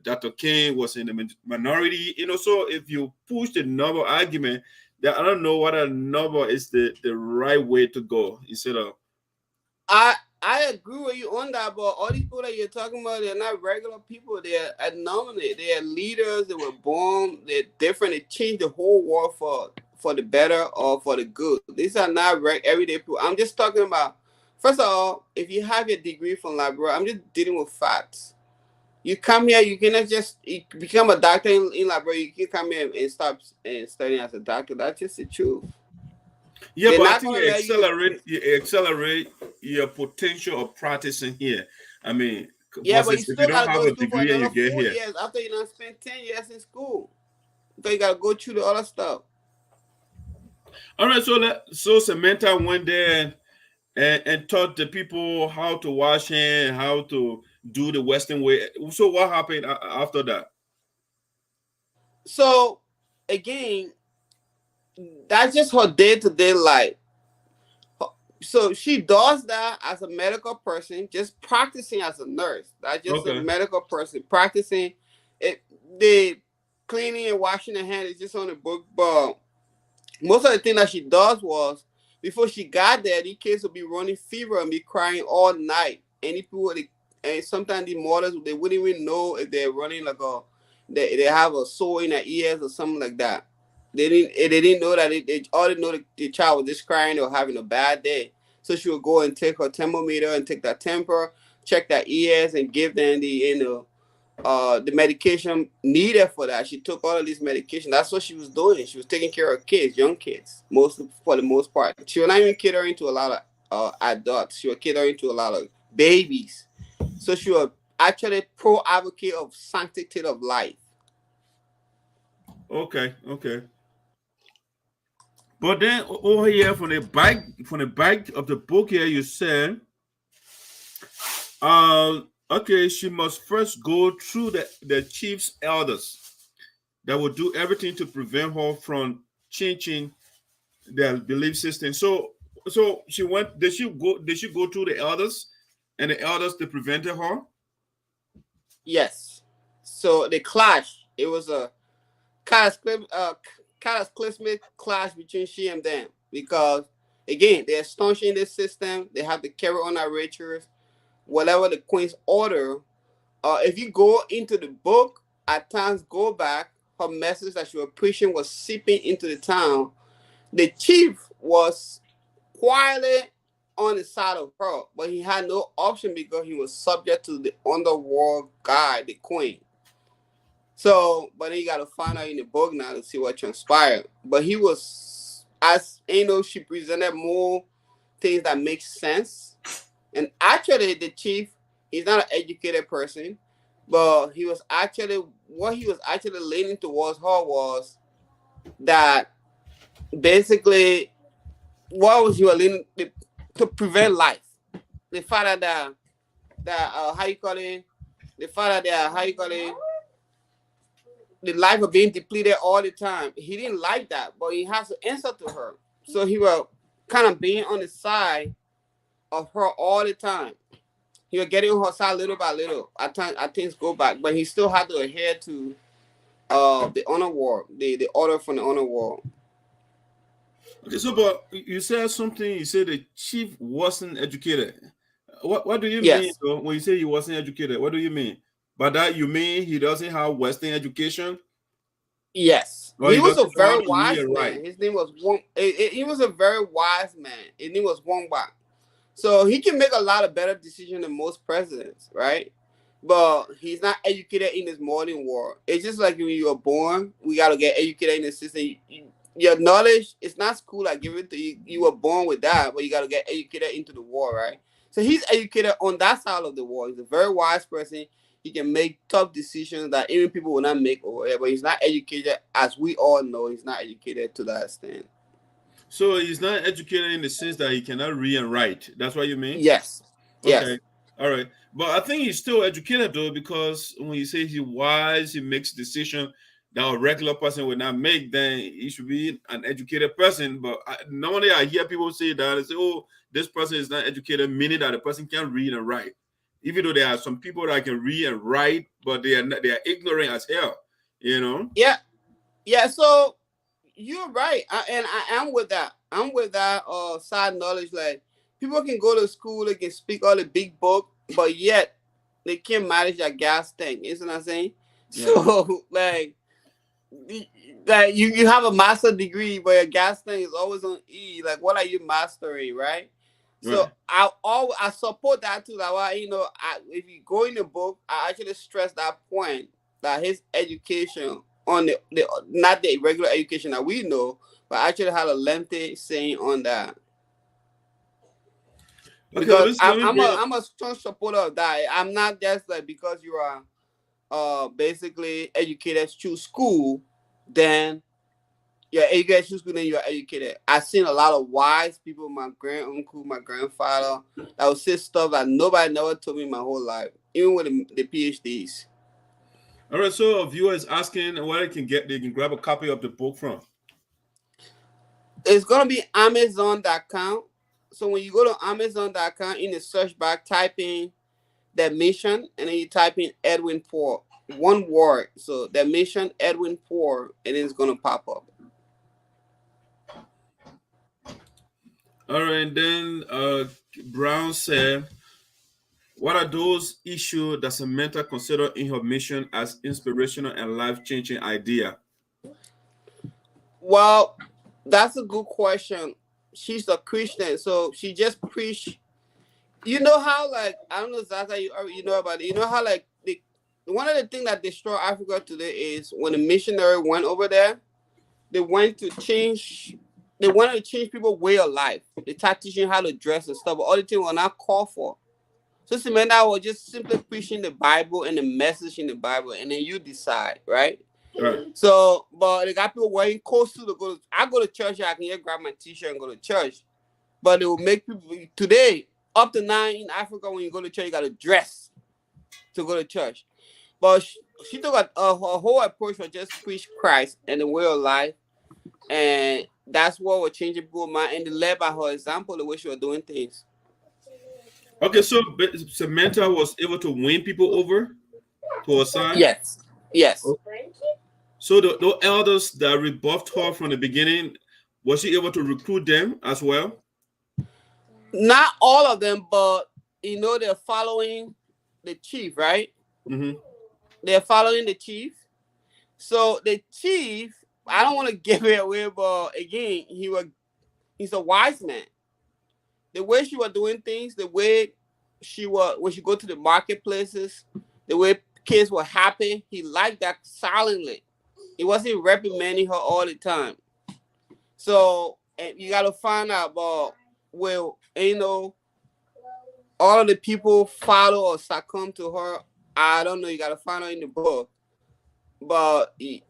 Dr. King was in the minority. So if you push the novel argument, that I don't know whether novel is the right way to go instead of. I agree with you on that, but all these people that you're talking about, they're not regular people. They're anomaly. They are leaders. They were born. They're different. They changed the whole world for the better or for the good. These are not everyday people. I'm just talking about, first of all, if you have your degree from Liberia, I'm just dealing with facts. You come here, you cannot just become a doctor in Liberia. You can come here and start studying as a doctor. That's just the truth. Yeah, but I think you accelerate your potential of practicing here. I mean, yeah, but you still don't have a degree and you get 4 here. years after you done spent 10 years in school. So you gotta go through the other stuff. All right, so Samantha went there and taught the people how to wash hands, how to do the Western way. So what happened after that? So again, that's just her day-to-day life. So she does that as a medical person, just practicing as a nurse. That's just a medical person practicing. The cleaning and washing the hand is just on the book, but most of the thing that she does was, before she got there, the kids would be running fever and be crying all night. And sometimes the mothers, they wouldn't even know if they're running they have a sore in their ears or something like that. They didn't know that they all they know the child was just crying or having a bad day. So she would go and take her thermometer and take that temper, check their ears, and give them the medication needed for that. She took all of these medication. That's what she was doing. She was taking care of kids, young kids, for the most part. She was not even catering to a lot of adults. She was catering to a lot of babies. So she was actually pro-advocate of sanctity of life. Okay. But then over here from the back of the book here, you said, okay, she must first go through the chief's elders that will do everything to prevent her from changing their belief system. So she went. Did she go through the elders, and the elders they prevented her? Yes. So they clashed. It was a cataclysmic clash between she and them, because again, they're staunch in this system. They have to carry on our rituals, whatever the queen's order. If you go into the book, at times go back, her message that she was preaching was seeping into the town. The chief was quietly on the side of her, but he had no option because he was subject to the underworld guy, the queen. So, but then you got to find out in the book now to see what transpired. But he was, as she presented more things that make sense. And actually, the chief, he's not an educated person, but what he was actually leaning towards her was that basically, what was he leaning to prevent life? The fact that the life of being depleted all the time. He didn't like that, but he has to answer to her. So he was kind of being on the side of her all the time. He was getting on her side little by little. At times, things go back, but he still had to adhere to the honor war, the order from the honor war. Okay, so but you said something. You said the chief wasn't educated. What do you mean though, when you say he wasn't educated? What do you mean? By that you mean he doesn't have Western education? Yes. Or he was a very wise man. Right. His name was he was a very wise man. His name was Wongba. So he can make a lot of better decisions than most presidents, right? But he's not educated in this modern world. It's just like when you were born, we got to get educated in the system. Your knowledge, it's not school I give it to you. You were born with that, but you got to get educated into the war, right? So he's educated on that side of the war. He's a very wise person. He can make tough decisions that even people will not make over here, but he's not educated, as we all know. He's not educated to that extent. So he's not educated in the sense that he cannot read and write. That's what you mean? Yes. Okay. Yes. All right. But I think he's still educated though, because when you say he's wise, he makes decisions. that a regular person would not make, then he should be an educated person. But normally I hear people say that and say, oh, this person is not educated, meaning that the person can't read and write. Even though there are some people that can read and write, but they are ignorant as hell, you know? Yeah, so you're right. And I am with that. I'm with that side knowledge. Like, people can go to school, they can speak all the big book, but yet they can't manage their gas tank. You know what I'm saying? Yeah. So, like you have a master degree, but your gas tank is always on E. Like, what are you mastering, right? So I support that too. That why, you know, if you go in the book, I actually stress that point that his education on the not the regular education that we know, but I actually had a lengthy saying on that. Because I'm a strong supporter of that. I'm not just like, because you are basically educated through school, then you're educated through school, then you're educated. I've seen a lot of wise people, my grand uncle, my grandfather, that would say stuff that nobody never told me my whole life, even with the PhDs. All right, so a viewer is asking where they can grab a copy of the book from. It's gonna be Amazon.com. So when you go to Amazon.com, in the search bar, type in The Mission, and then you type in Edwin Poor, one word. So The Mission, Edwin Poor, and then it's gonna pop up. All right, and then Brown said, what are those issues that Samantha considered in her mission as inspirational and life-changing idea? Well, that's a good question. She's a Christian, so she just preached. You know how, like, I don't know exactly you know about it. You know how, like, one of the things that destroy Africa today is when the missionary went over there, they wanted to change people's way of life. They started teaching how to dress and stuff, but all the things were not called for. So Samantha was just simply preaching the Bible and the message in the Bible, and then you decide, right? Right. So, but they got people wearing coats to go. I go to church, I can just grab my t-shirt and go to church. But they will make people today, up to now in Africa, when you go to church, you got to dress to go to church. But she took her whole approach was just preach Christ and the way of life, and that's what was changing people's mind. And they led by her example, the way she was doing things. Okay, so Samantha was able to win people over to her side? Yes. Okay. So the elders that rebuffed her from the beginning, was she able to recruit them as well? Not all of them, but you know, they're following the chief, right? Mm-hmm. They're following the chief. So the chief, I don't want to give it away, but again, he's a wise man. The way she was doing things, the way she was when she go to the marketplaces, the way kids were happy, he liked that silently. He wasn't reprimanding her all the time. So, and you got to find out about, well, you know, all of the people follow or succumb to her. I don't know. You got to find out in the book. But, you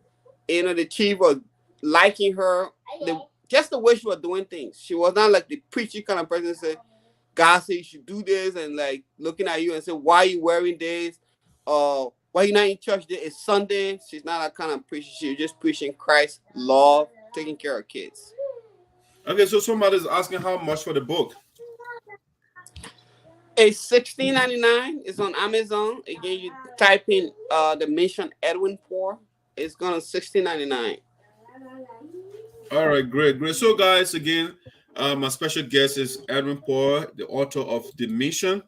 know, the chief was liking her. Just the way she was doing things. She was not like the preachy kind of person that said, God said you should do this, and like looking at you and say, why are you wearing this? Why you not in church? It's Sunday. She's not that kind of preacher. She's just preaching Christ, love, taking care of kids. Okay, so somebody's asking how much for the book? It's $16.99. It's on Amazon. Again, you type in The Mission Edwin Poor. It's gonna $16.99. All right, great. So, guys, again, my special guest is Edwin Poor, the author of The Mission.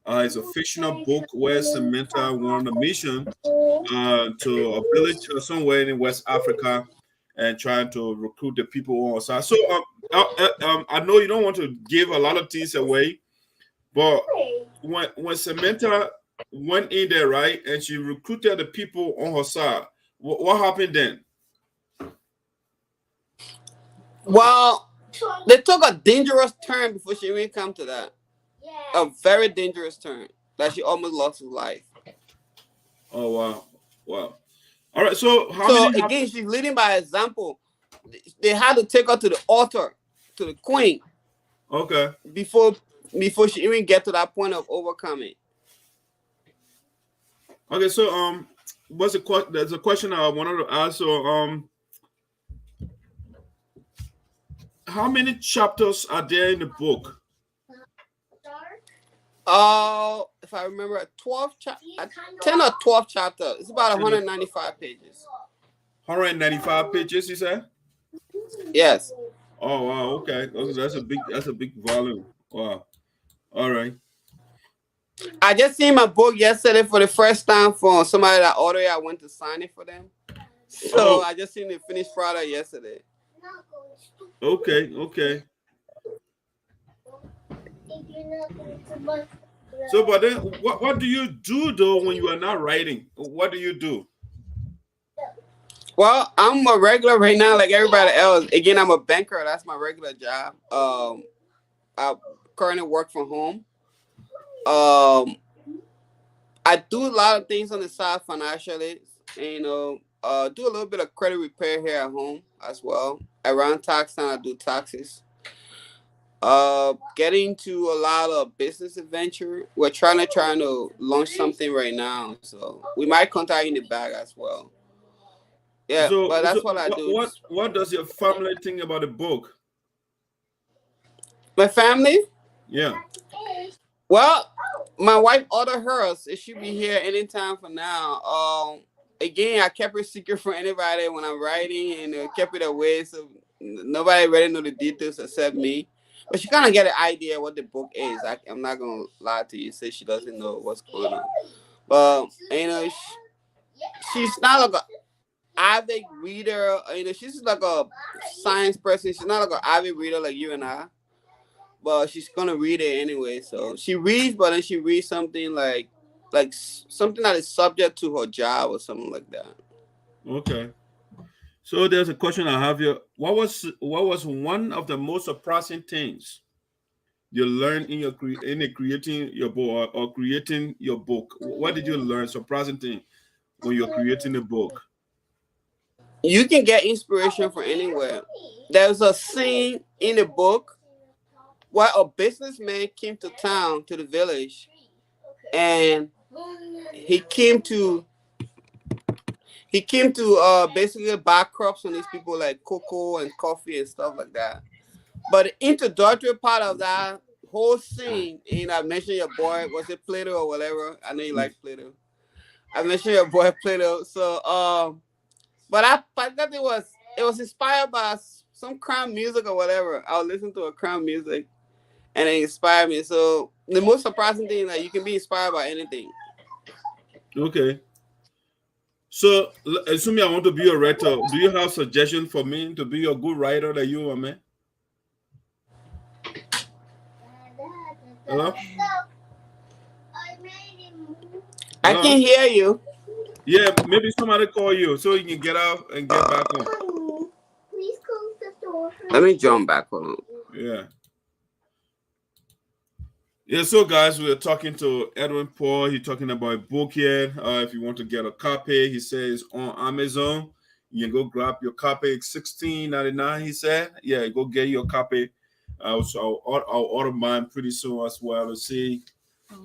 It's a fictional book where Samantha went on a mission to a village somewhere in West Africa and trying to recruit the people on our side. So, I know you don't want to give a lot of things away, but when Samantha went in there, right, and she recruited the people on her side, what happened then? Well, they took a dangerous turn before she even come to that. A very dangerous turn that she almost lost her life. Oh, wow. All right, so again, she's leading by example. They had to take her to the altar, to the queen. Okay. Before she even get to that point of overcoming. Okay, so what's the question? There's a question I wanted to ask. So, how many chapters are there in the book? If I remember, 10 or 12 chapters. It's about 195 pages. 195 pages, you said? Yes. Oh wow, okay. That's a big volume. Wow. All right. I just seen my book yesterday for the first time from somebody that ordered it. I went to sign it for them. So I just seen the finished product yesterday. Okay. So, but then, what do you do though when you are not writing? What do you do? Well, I'm a regular right now, like everybody else. Again, I'm a banker. That's my regular job. I currently work from home. I do a lot of things on the side financially. And, do a little bit of credit repair here at home as well. Around tax time, I do taxes. Getting to a lot of business adventure. We're trying to launch something right now, so we might contact you in the bag as well. Yeah, but that's what I do. What does your family think about the book? My family? Yeah. Well, my wife ordered hers. It should be here anytime from now. Again, I kept it secret from anybody when I'm writing, and kept it away so nobody really know the details except me. But she kind of get an idea what the book is. I'm not gonna lie to you, say she doesn't know what's going on. But she's not like an avid reader. She's like a science person. She's not like an avid reader like you and I. But she's gonna read it anyway. So she reads, but then she reads something like something that is subject to her job or something like that. Okay. So there's a question I have here. What was one of the most surprising things you learned in creating your book or creating your book? What did you learn? Surprising thing when you're creating a book? You can get inspiration from anywhere. There's a scene in the book where a businessman came to town, to the village, and he came to basically buy crops from these people like cocoa and coffee and stuff like that. But the introductory part of that whole scene, and I mentioned your boy, was it Plato or whatever? I know you like Plato. I mentioned your boy Plato. So but I thought it was inspired by some crowd music or whatever. I was listening to a crowd music and it inspired me. So the most surprising thing is that you can be inspired by anything. Okay. So, assuming I want to be a writer, do you have suggestion for me to be a good writer that you are, man? Hello? I can hear you. Yeah, maybe somebody call you so you can get out and get back on. Please close the door. Let me jump back on. Yeah. Yeah, so guys, we're talking to Edwin Paul. He's talking about a book here. If you want to get a copy, he says on Amazon. You can go grab your copy. It's $16.99, he said. Yeah, go get your copy. So I'll order mine pretty soon as well to see.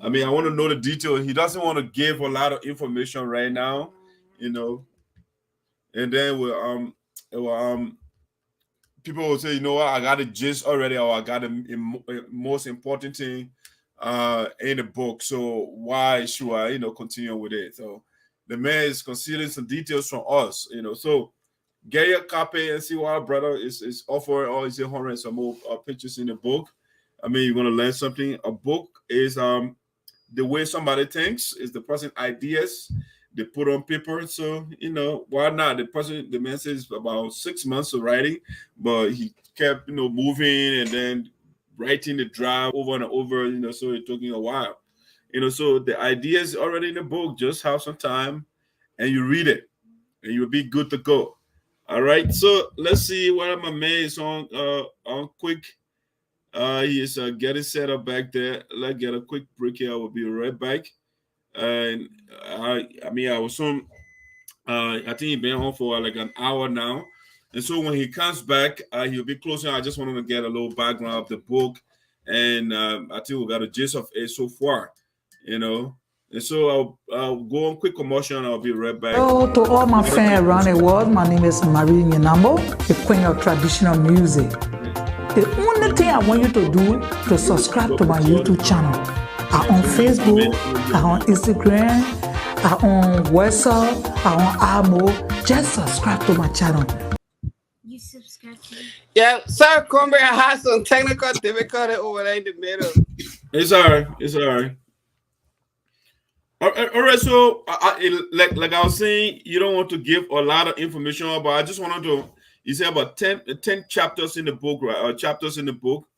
I mean, I want to know the detail. He doesn't want to give a lot of information right now, And then people will say, you know what, I got a gist already, or I got the most important thing in the book. So why should I, continue with it? So the man is considering some details from us, So get your copy and see what our brother is offering, or is it 100 and some more pictures in the book. I mean, you're gonna learn something. A book is the way somebody thinks, is the person ideas they put on paper. So why not? The man says about 6 months of writing, but he kept moving and then writing the draft over and over. So it took him a while. So the idea is already in the book. Just have some time and you read it, and you'll be good to go. All right. So let's see what my man is on quick. He is getting set up back there. Let's get a quick break here. I will be right back. And I was on. I think he's been on for like an hour now. And so when he comes back, he'll be closing. I just wanted to get a little background of the book, and I think we got a gist of it so far. And so I'll go on quick commercial and I'll be right back. Hello to all my fans around the world. My name is Marie Nyanambo, the queen of traditional music. The only thing I want you to do to subscribe to my YouTube channel. I'm on Facebook, I'm on Instagram, I'm on WhatsApp, I'm on Amo. Just subscribe to my channel. You subscribe to me? Yeah, Sir Cornbread has some technical difficulty over there in the middle. It's all right. It's all right. All right. So, like I was saying, you don't want to give a lot of information, but I just wanted to. You say about 10 chapters in the book, right? Or chapters in the book.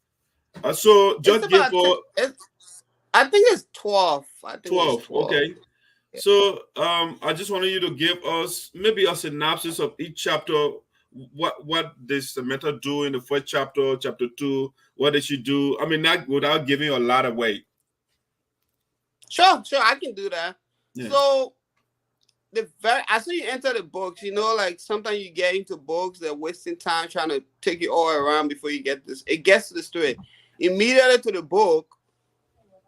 So just give for. I think it's 12. 12. Okay. Yeah. So I just wanted you to give us maybe a synopsis of each chapter. What does Samantha do in the first chapter, chapter 2? What did she do? I mean, not without giving a lot of weight. Sure, I can do that. Yeah. So as soon as you enter the books, you know, like sometimes you get into books, they're wasting time trying to take you all around before you get this. It gets to the story. Immediately to the book,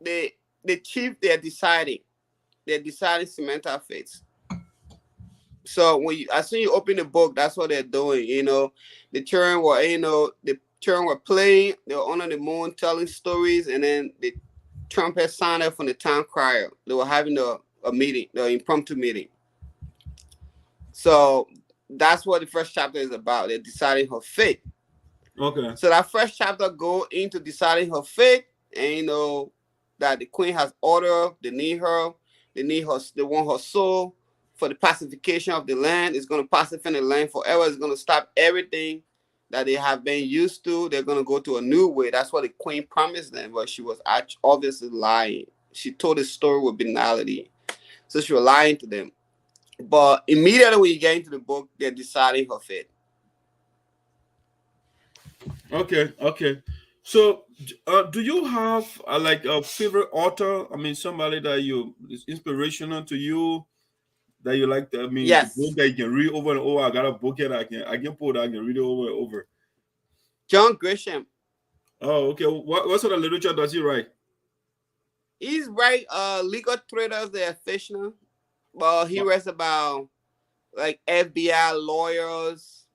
the chief, they're deciding Samantha fates. So as soon as you open the book, that's what they're doing. You know, the children were playing, they were under the moon telling stories, and then the trumpet sounded from the town crier. They were having a meeting, the impromptu meeting. So that's what the first chapter is about. They're deciding her fate. Okay. So that first chapter go into deciding her fate, and you know that the queen has order. They need her. They want her soul for the pacification of the land. It's going to pacify the land forever. It's going to stop everything that they have been used to. They're going to go to a new way. That's what the queen promised them, but she was obviously lying. She told the story with banality. So she was lying to them. But immediately when you get into the book, they're deciding her fate. Okay. So, do you have like a favorite author? I mean, somebody that is inspirational to you, that you like. I mean, yes. A book that you can read over and over. I got a book here that I can pull that I can read it over and over. John Grisham. Oh, okay. What sort of literature does he write? He's write legal thrillers. They're fictional. Well, he writes about like FBI lawyers,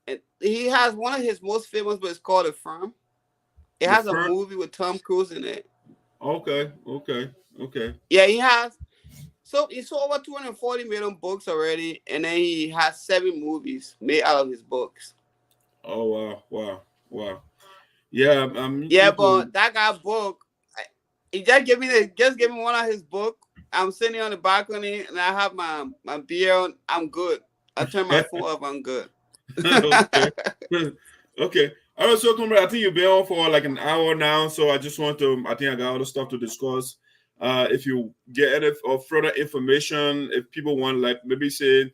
and he has one of his most famous, but it's called The Firm. It has a movie with Tom Cruise in it. Okay. Yeah, he has. So he sold over 240 million books already, and then he has 7 movies made out of his books. Oh wow. Yeah, but that guy book, he just gave me one of his book. I'm sitting on the balcony and I have my beer on. I'm good. I turn my phone off. I'm good. Okay. All right, so Comrade, I think you've been on for like an hour now, so I just want to. I think I got other stuff to discuss. If you get any further information, if people want, like maybe say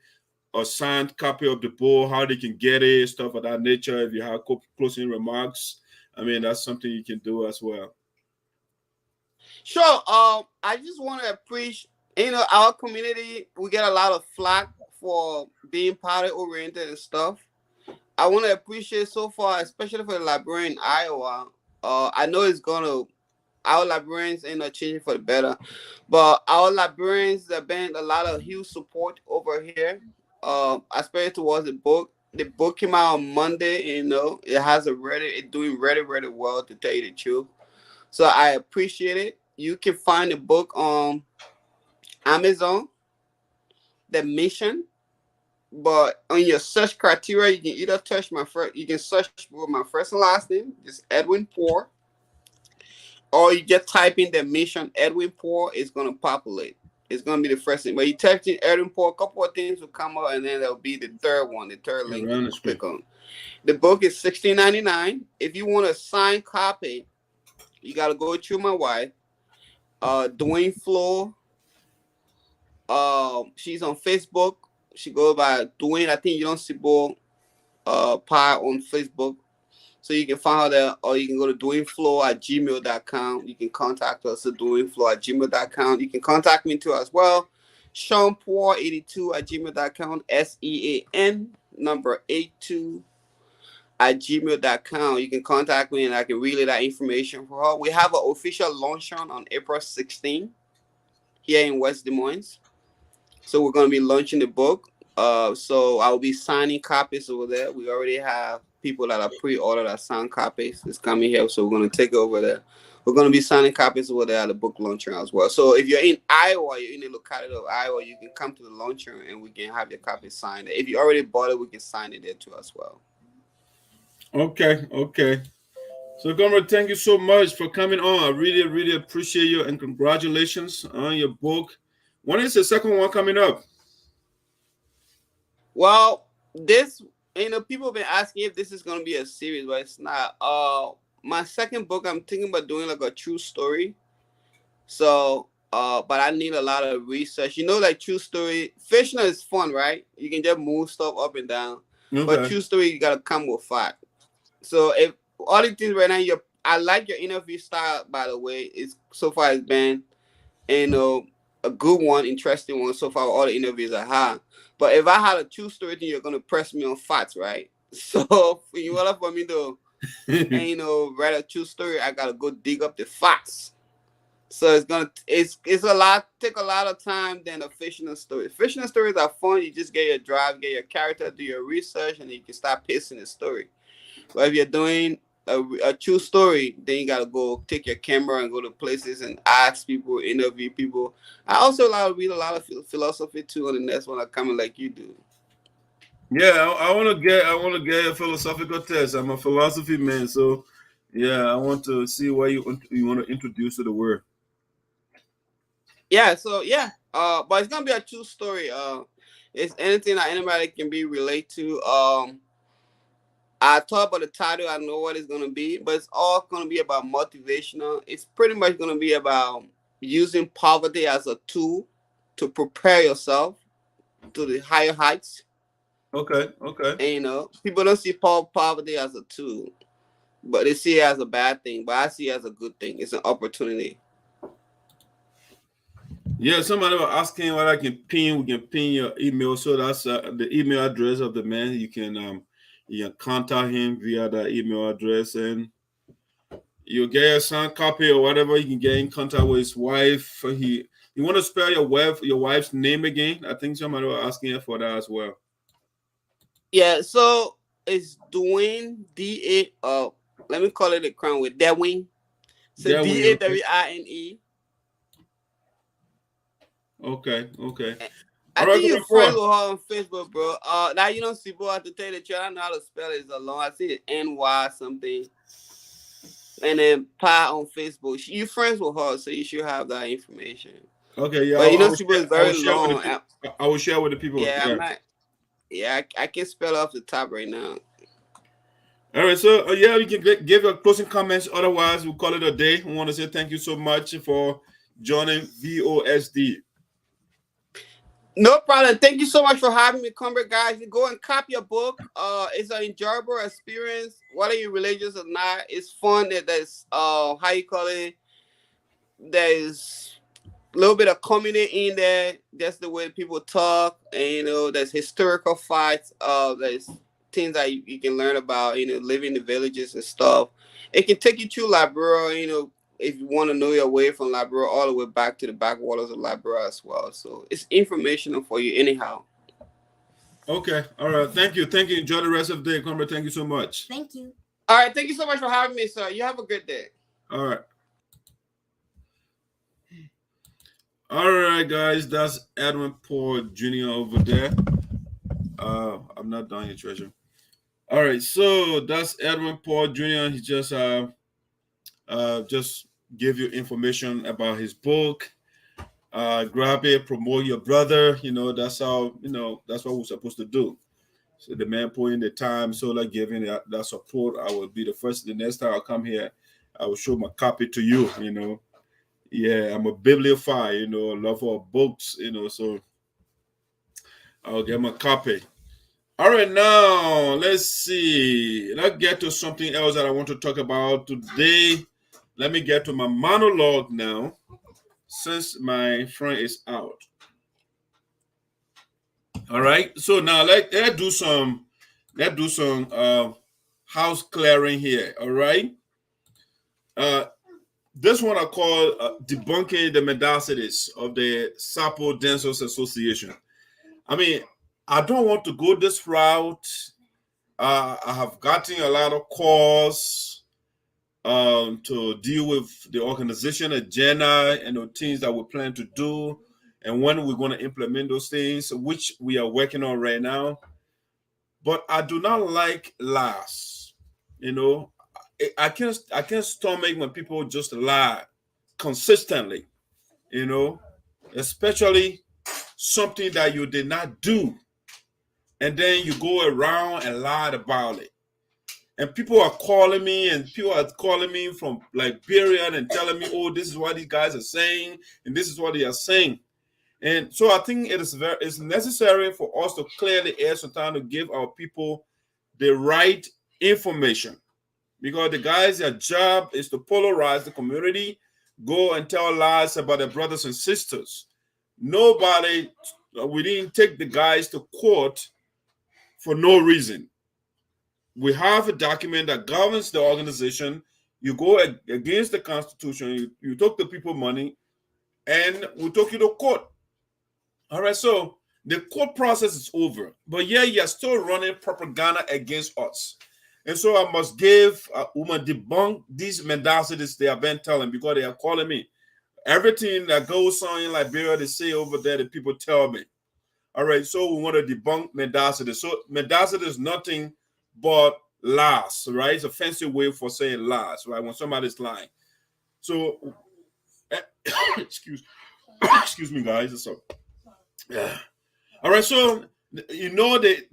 a signed copy of the book, how they can get it, stuff of that nature. If you have closing remarks, I mean that's something you can do as well. Sure. I just want to appreciate, our community. We get a lot of flack for being party oriented and stuff. I want to appreciate so far, especially for the librarian in Iowa. I know our librarians ain't not changing for the better, but our librarians have been a lot of huge support over here, especially towards the book. The book came out on Monday, and it has it's doing really well, to tell you the truth. So I appreciate it. You can find the book on Amazon, The Mission. But on your search criteria, you can either you can search for my first and last name, just Edwin Poor, or you just type in The Mission Edwin Poor. It's gonna populate. It's gonna be the first thing. But you type in Edwin Poor, a couple of things will come up, and then there'll be the third link you click on. The book is $16.99. If you want a signed copy, you gotta go through my wife, Dwayne Flo. She's on Facebook. She goes by Dwayne. I think you don't see Bo Pie on Facebook. So you can find her there, or you can go to DwayneFlo@gmail.com. You can contact us at DwayneFlo@gmail.com. You can contact me too as well. SeanPoor82@gmail.com. SEAN82@gmail.com. You can contact me and I can relay that information for her. We have an official launch on April 16th. here in West Des Moines. So we're going to be launching the book. So I'll be signing copies over there. We already have people that are pre-ordered that signed copies. It's coming here, so we're going to take it over there. We're going to be signing copies over there at the book launcher as well. So if you're in Iowa, you're in the locality of Iowa, you can come to the launcher and we can have your copy signed. If you already bought it, we can sign it there too as well. Okay. So, Comrade, thank you so much for coming on. I really, really appreciate you, and congratulations on your book. When is the second one coming up? Well, this, people have been asking if this is going to be a series, but it's not. My second book, I'm thinking about doing like a true story. So, but I need a lot of research. Like true story, fictional is fun, right? You can just move stuff up and down. Okay. But true story, you gotta come with fact. So if all the things right now, I like your interview style, by the way. So far it's been, a good one, interesting one. So far, all the interviews I had. But if I had a true story, then you're gonna press me on facts, right? So in order for me to, write a true story, I gotta go dig up the facts. So it's take a lot of time than a fictional story. Fictional stories are fun. You just get your drive, get your character, do your research, and you can start pacing the story. But if you're doing a true story, then you gotta go take your camera and go to places and ask people, interview people. I also read a lot of philosophy too on the next one, coming like you do. Yeah, I want to get a philosophical test. I'm a philosophy man, so yeah, I want to see what you want to introduce to the world. Yeah, so yeah, but it's gonna be a true story. It's anything that anybody can be relate to. I thought about the title. I know what it's gonna be, but it's all gonna be about motivational. It's pretty much gonna be about using poverty as a tool to prepare yourself to the higher heights. Okay. And people don't see poverty as a tool, but they see it as a bad thing. But I see it as a good thing. It's an opportunity. Yeah, somebody was asking what I can pin. We can pin your email, so that's the email address of the man. You can contact him via that email address, and you'll get a signed copy or whatever. You can get in contact with his wife. You want to spell your wife's name again? I think somebody was asking for that as well. Yeah, so it's Dwayne D-A. Let me call it a crown with Dewing. So D-A-W-I-N-E. Okay. I think you're friends with her on Facebook, bro. Now you don't see, boy, I have to tell you the truth. I don't know how to spell it. It's a long. I see it N-Y something. And then Pi on Facebook. You friends with her, so you should have that information. Okay, yeah. But Sibo is very long. I will share with the people. Yeah, I'm not. Yeah, I can spell off the top right now. All right, so you can give your closing comments. Otherwise, we'll call it a day. We want to say thank you so much for joining VOSD. No problem. Thank you so much for having me, Comrade, guys. You go and copy your book. It's an enjoyable experience, whether you're religious or not. It's fun. There's how you call it. There's a little bit of comedy in there. That's the way people talk. And there's historical facts. There's things that you can learn about. Living in the villages and stuff. It can take you to Liberia. If you want to know your way from Liberia all the way back to the backwaters of Liberia as well. So it's informational for you anyhow. Okay. All right. Thank you. Enjoy the rest of the day, Comrade. Thank you so much. Thank you. All right. Thank you so much for having me, sir. You have a good day. All right. All right, guys. That's Edwin Paul Jr. over there. I'm not done yet, treasure. All right. So that's Edwin Paul Jr. He just give you information about his book. Grab it, promote your brother. That's how, that's what we're supposed to do. So the man put in the time, so like giving that support. I will be the first. The next time I come here, I will show my copy to you. Yeah, I'm a bibliophile. Love for books. So I'll get my copy. All right, now let's see. Let's get to something else that I want to talk about today. Let me get to my monologue now, since my friend is out. All right. So now let's do some house clearing here. All right. This one I call Debunking the Mendacities of the Sarpo Dancers Association. I mean, I don't want to go this route. I have gotten a lot of calls to deal with the organization agenda and the things that we plan to do and when we're going to implement those things, which we are working on right now. But I do not like lies. You know, I can't stomach when people just lie consistently, you know, especially something that you did not do. And then you go around and lie about it. And people are calling me, and people are calling me from Liberia and telling me, oh, this is what these guys are saying, and this is what they are saying. And so I think it's necessary for us to clearly air some time to give our people the right information. Because the guys, their job is to polarize the community, go and tell lies about their brothers and sisters. We didn't take the guys to court for no reason. We have a document that governs the organization. You go against the Constitution, you took the people money, and we took you to court. All right, so the court process is over. But yeah, you're still running propaganda against us. And so I must give debunk these mendacities they have been telling, because they are calling me. Everything that goes on in Liberia, they say over there, the people tell me. All right, so we want to debunk mendacities. So mendacity is nothing but lies, right? It's a fancy way for saying lies, right? When somebody's lying. So, excuse me, guys. Yeah. All right, so you know the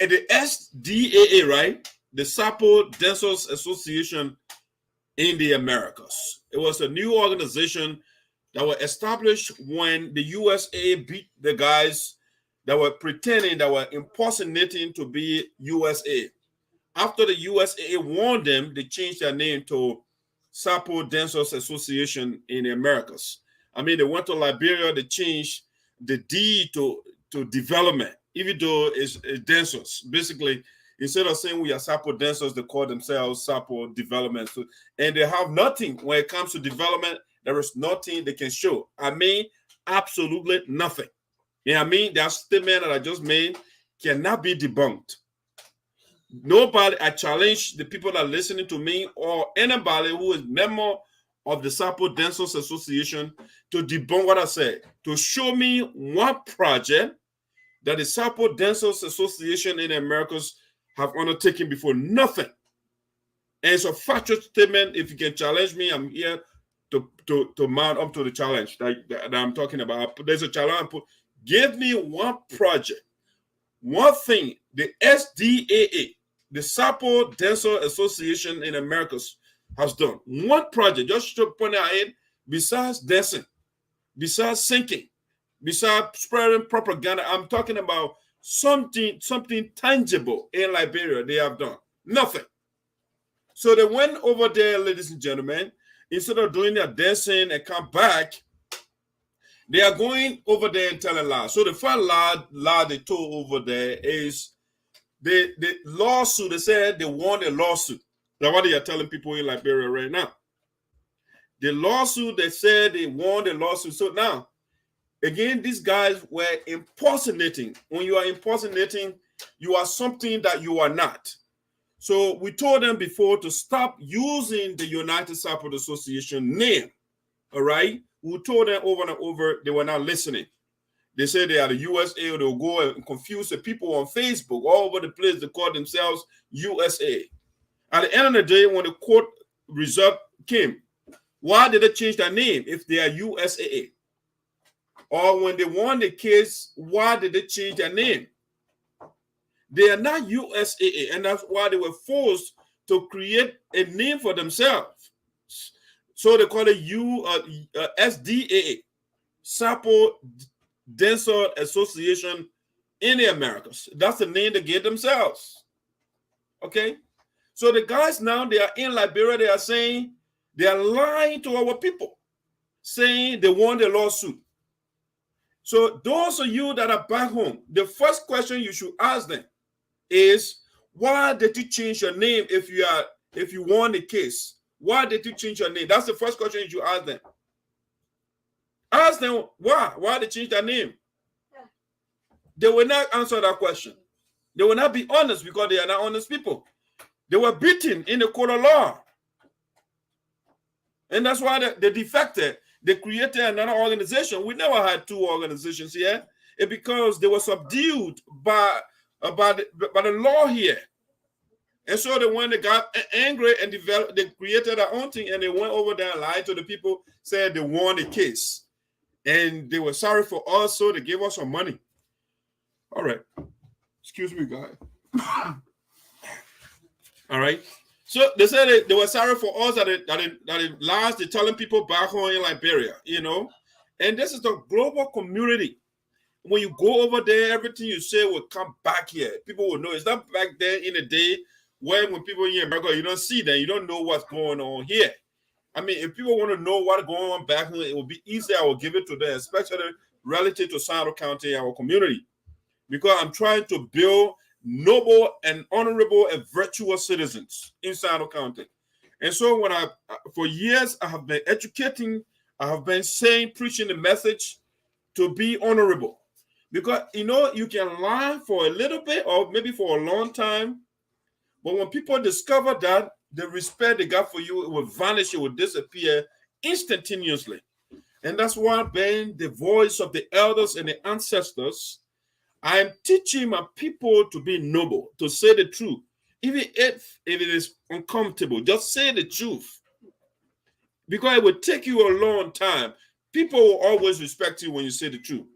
SDAA, right? The Sarpo Dancers Association in the Americas. It was a new organization that was established when the USAA beat the guys that were pretending, that were impersonating to be USAA. After the USAA won them, they changed their name to Sarpo Dancers Association in the Americas. I mean, they went to Liberia, they changed the D to development, even though it's dancers. Basically, instead of saying we are Sarpo dancers, they call themselves Sarpo development. So, and they have nothing when it comes to development. There is nothing they can show. I mean, absolutely nothing. You know what I mean? That statement that I just made cannot be debunked. Nobody, I challenge the people that are listening to me or anybody who is member of the Sarpo Dancers Association to debunk what I said, to show me one project that the Sarpo Dancers Association in the Americas have undertaken before. Nothing. And it's a factual statement. If you can challenge me, I'm here to mount up to the challenge that I'm talking about. There's a challenge. Give me one project, one thing the SDAA, the Sarpo Dancers Association in Americas, has done. One project, just to point out it, besides dancing, besides singing, besides spreading propaganda. I'm talking about something tangible in Liberia they have done. Nothing. So they went over there, ladies and gentlemen, instead of doing their dancing and come back, they are going over there and telling lies. So the first lie they told over there is the lawsuit. They said they won a lawsuit. That's what they are telling people in Liberia right now. The lawsuit, they said they won the lawsuit. So now, again, these guys were impersonating. When you are impersonating, you are something that you are not. So we told them before to stop using the United Sarpo Association name. All right? We told them over and over, they were not listening. They said they are the USAA, they'll go and confuse the people on Facebook all over the place. They call themselves USAA. At the end of the day, when the court result came, why did they change their name if they are USAA? Or when they won the case, why did they change their name? They are not USAA, and that's why they were forced to create a name for themselves. So they call it SDAA, Sarpo Dancers Association in the Americas. That's the name they gave themselves. Okay? So the guys now, they are in Liberia, they are saying, they are lying to our people, saying they won the lawsuit. So those of you that are back home, the first question you should ask them is, why did you change your name if you won the case? Why did you change your name? That's the first question you ask them. Ask them why. Why they change their name? They will not answer that question. They will not be honest because they are not honest people. They were beaten in the court of law. And that's why they defected. They created another organization. We never had two organizations here. It's because they were subdued by the law here. And so when they got angry and developed, they created their own thing and they went over there and lied to the people, said they won the case. And they were sorry for us, so they gave us some money. All right. Excuse me, guys. All right. So they said they were sorry for us that they lies they're telling people back home in Liberia, you know. And this is the global community. When you go over there, everything you say will come back here. People will know. It's not back there in the day when people in America, you don't see them. You don't know what's going on here. I mean, if people want to know what's going on back home, it will be easy. I will give it to them, especially relative to Sinoe County, our community. Because I'm trying to build noble and honorable and virtuous citizens in Sinoe County. And so for years, I have been educating, I have been saying, preaching the message to be honorable. Because, you know, you can lie for a little bit or maybe for a long time. But when people discover that, the respect they got for you, it will vanish, it will disappear instantaneously. And that's why being the voice of the elders and the ancestors, I am teaching my people to be noble, to say the truth. Even if it is uncomfortable, just say the truth. Because it will take you a long time. People will always respect you when you say the truth.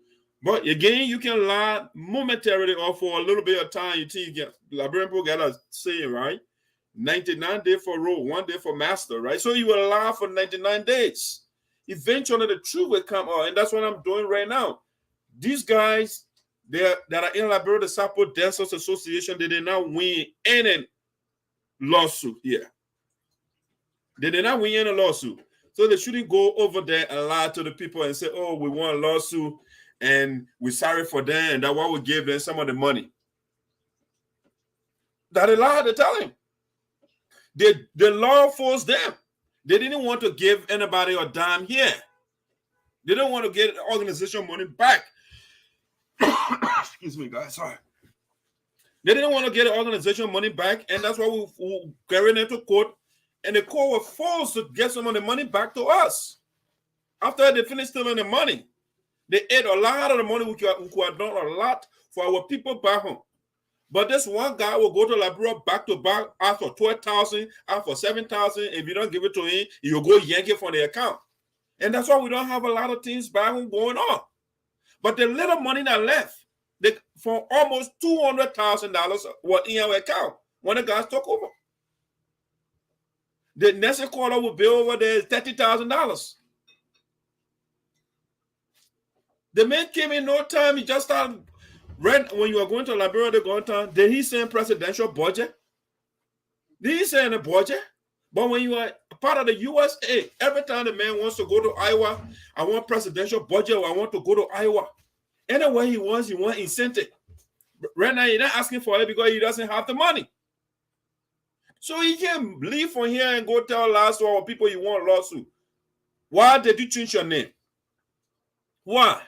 But again, you can lie momentarily or for a little bit of time. You think you get, Liberian people got a saying, right? 99 days for rule, 1 day for master, right? So you will lie for 99 days. Eventually, the truth will come out. And that's what I'm doing right now. These guys that are in Liberia, the Sarpo Dancers Association, they did not win any lawsuit here. They did not win any lawsuit. So they shouldn't go over there and lie to the people and say, oh, we won a lawsuit and we're sorry for them and that why we gave them some of the money. That a lie to tell him. The law forced them. They didn't want to give anybody a dime here. They don't want to get organization money back. Excuse me, guys. Sorry. They didn't want to get organization money back, and that's why we carried it to court. And the court was forced to get some of the money back to us. After they finished stealing the money, they ate a lot of the money. We could have done a lot for our people back home. But this one guy will go to Liberia back to back, ask for 12,000, ask for 7,000. If you don't give it to him, you'll go yank it from the account. And that's why we don't have a lot of things back home going on. But the little money that left, for almost $200,000 were in our account when the guys took over. The next quarter will be over there is $30,000. The man came in no time. He just started. When you are going to Liberia, the going time, did he send presidential budget? Did he send a budget? But when you are part of the USAA, every time the man wants to go to Iowa, I want presidential budget, or I want to go to Iowa. Anywhere he wants incentive. Right now, he's not asking for it because he doesn't have the money. So he can leave from here and go tell lies to our people you want lawsuit. Why did you change your name? Why?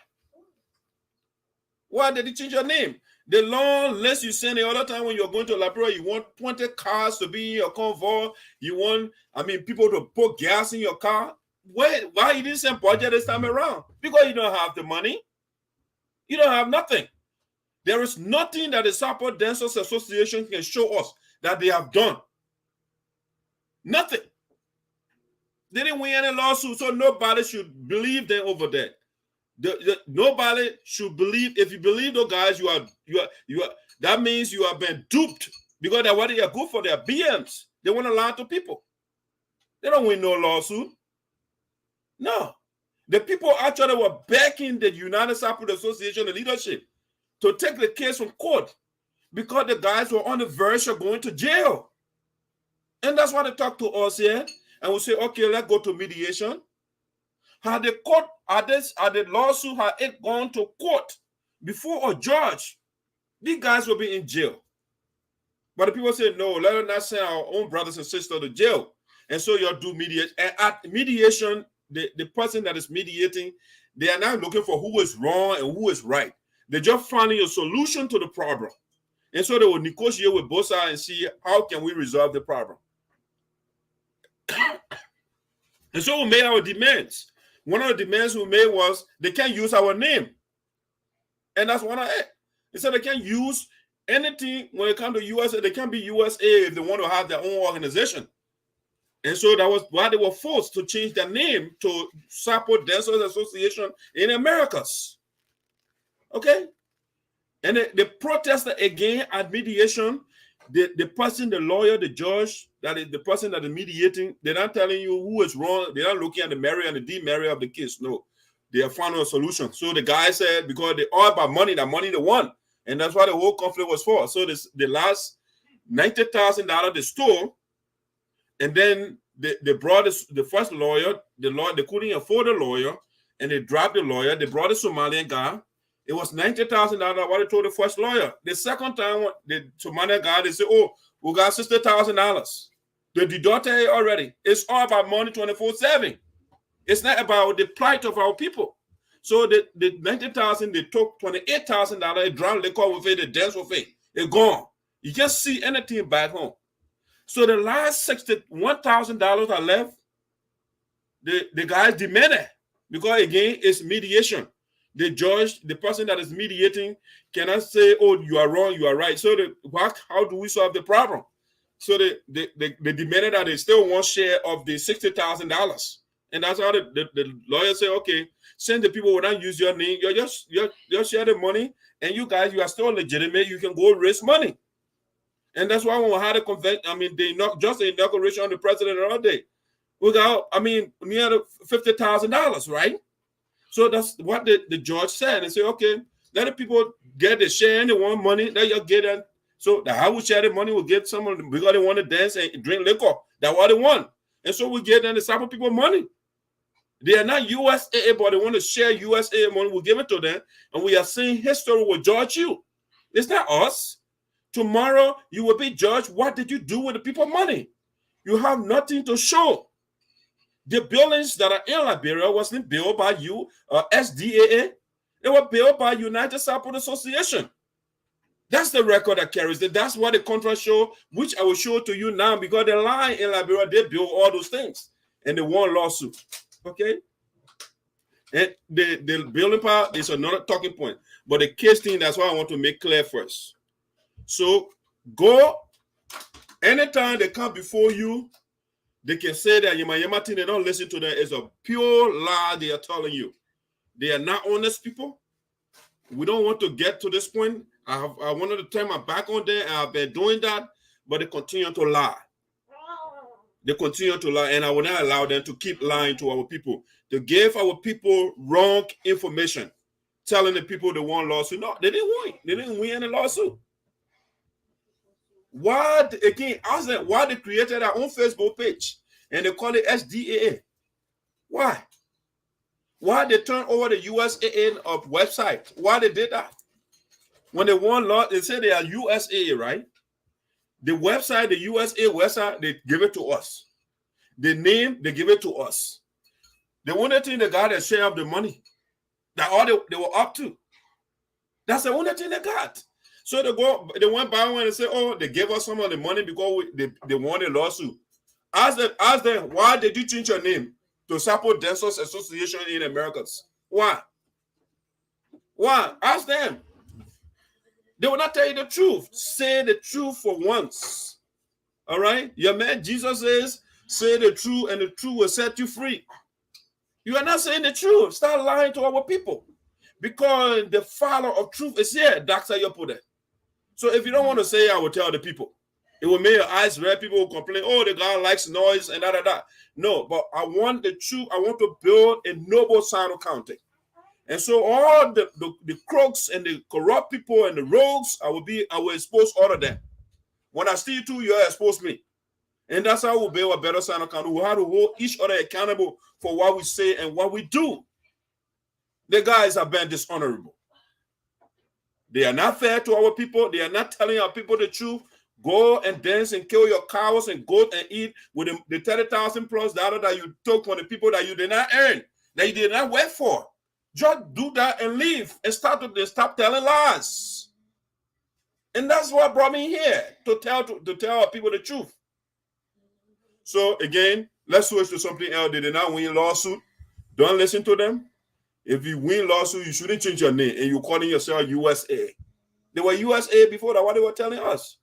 Why did you change your name? The long list you sent the other time when you're going to Liberia, you want 20 cars to be in your convoy. You want, people to put gas in your car. Why you didn't send budget this time around? Because you don't have the money. You don't have nothing. There is nothing that the Sarpo Dancers Association can show us that they have done. Nothing. They didn't win any lawsuit, so nobody should believe them over there. Nobody should believe. If you believe those guys, you are. That means you have been duped because what they are good for their BMs. They want to lie to people. They don't win no lawsuit. No, the people actually were backing the United Sarpo Association, the leadership, to take the case from court because the guys were on the verge of going to jail, and that's why they talk to us here, and we say, okay, let's go to mediation. Had the court, had the lawsuit, had it gone to court before a judge, these guys will be in jail. But the people say, no, let us not send our own brothers and sisters to jail. And so you do mediation. And at mediation, the person that is mediating, they are not looking for who is wrong and who is right. They're just finding a solution to the problem. And so they will negotiate with both sides and see how can we resolve the problem. And so we made our demands. One of the demands we made was they can't use our name. And that's one of it. They said they can't use anything when it comes to USA. They can't be USAA if they want to have their own organization. And so that was why they were forced to change their name to Sarpo Dancers Association in Americas. Okay? And they protested again at mediation. The person, the lawyer, the judge, that is the person that is mediating, they're not telling you who is wrong. They're not looking at the merit and the demerit of the case. No, they are finding a solution. So the guy said, because they all about money, that money they won. And that's what the whole conflict was for. So the last $90,000 they stole, and then they brought the first lawyer, they couldn't afford a lawyer, and they dropped the lawyer. They brought a Somalian guy. It was $90,000 what they told the first lawyer. The second time, the Somalian guy, they said, oh, we got $60,000. They deducted it already. It's all about money 24/7. It's not about the plight of our people. So the $90,000, they took $28,000, they drowned liquor with it, they danced with it. It's gone. You can't see anything back home. So the last $61,000 are left, the guys demanded, because again, it's mediation. The judge, the person that is mediating, cannot say, oh, you are wrong, you are right. So how do we solve the problem? So they demanded that they still want share of the $60,000. And that's how the lawyer say, okay, since the people will not use your name, you just share the money, and you guys, you are still legitimate, you can go raise money. And that's why when we had a convention, just the inauguration of the president the other day, we got, near $50,000, right? So that's what the judge said. And say, okay, let the people get the share and they want money, let you get it. So how we share the money, we'll get some of them because they want to dance and drink liquor. That's what they want. And so we get them the Sarpo people money. They are not USAA, but they want to share USAA money. We'll give it to them. And we are saying history will judge you. It's not us. Tomorrow, you will be judged. What did you do with the people money? You have nothing to show. The buildings that are in Liberia wasn't built by you, SDAA. They were built by United Sarpo Association. That's the record that carries it. That's what the contract show, which I will show to you now, because the line in Liberia, they built all those things. And they won lawsuit. Okay? And the building part is another talking point. But the case thing, that's what I want to make clear first. So go, anytime they come before you, they can say that Yama thing, they don't listen to them. It's a pure lie they are telling you. They are not honest people. We don't want to get to this point. I wanted to turn my back on them, and I've been doing that, but they continue to lie. They continue to lie, and I will not allow them to keep lying to our people. They gave our people wrong information, telling the people they won lawsuit. No, they didn't win. They didn't win any lawsuit. Why, again, ask them why they created their own Facebook page and they call it SDAA. Why? Why they turned over the USAA of website? Why they did that? When they won law, they say they are USAA, right? The website, the USA website, they give it to us. The name, they give it to us. The only thing they got is share of the money. That's all they were up to. That's the only thing they got. So they went by one and said, oh, they gave us some of the money because they won a lawsuit. Ask them, why did you change your name to Sarpo Dancers Association in Americas? Why? Why? Ask them. They will not tell you the truth. Say the truth for once. All right? Your man Jesus says, say the truth and the truth will set you free. You are not saying the truth. Start lying to our people. Because the father of truth is here, Dr. Yopude. So if you don't want to say, I will tell the people. It will make your eyes red. People will complain, oh, the guy likes noise and da. No, but I want the truth. I want to build a noble Sinoe County. And so all the crooks and the corrupt people and the rogues, I will expose all of them. When I steal too, you expose me. And that's how we'll build a better Sinoe County. We'll have to hold each other accountable for what we say and what we do. The guys have been dishonorable. They are not fair to our people. They are not telling our people the truth. Go and dance and kill your cows and goat and eat with the 30,000 plus dollars that you took from the people that you did not earn, that you did not work for. Just do that and leave and stop telling lies. And that's what brought me here, to tell people the truth. So again, let's switch to something else. They did not win lawsuit. Don't listen to them. If you win lawsuit, you shouldn't change your name and you're calling yourself USAA. They were USAA before that, what they were telling us.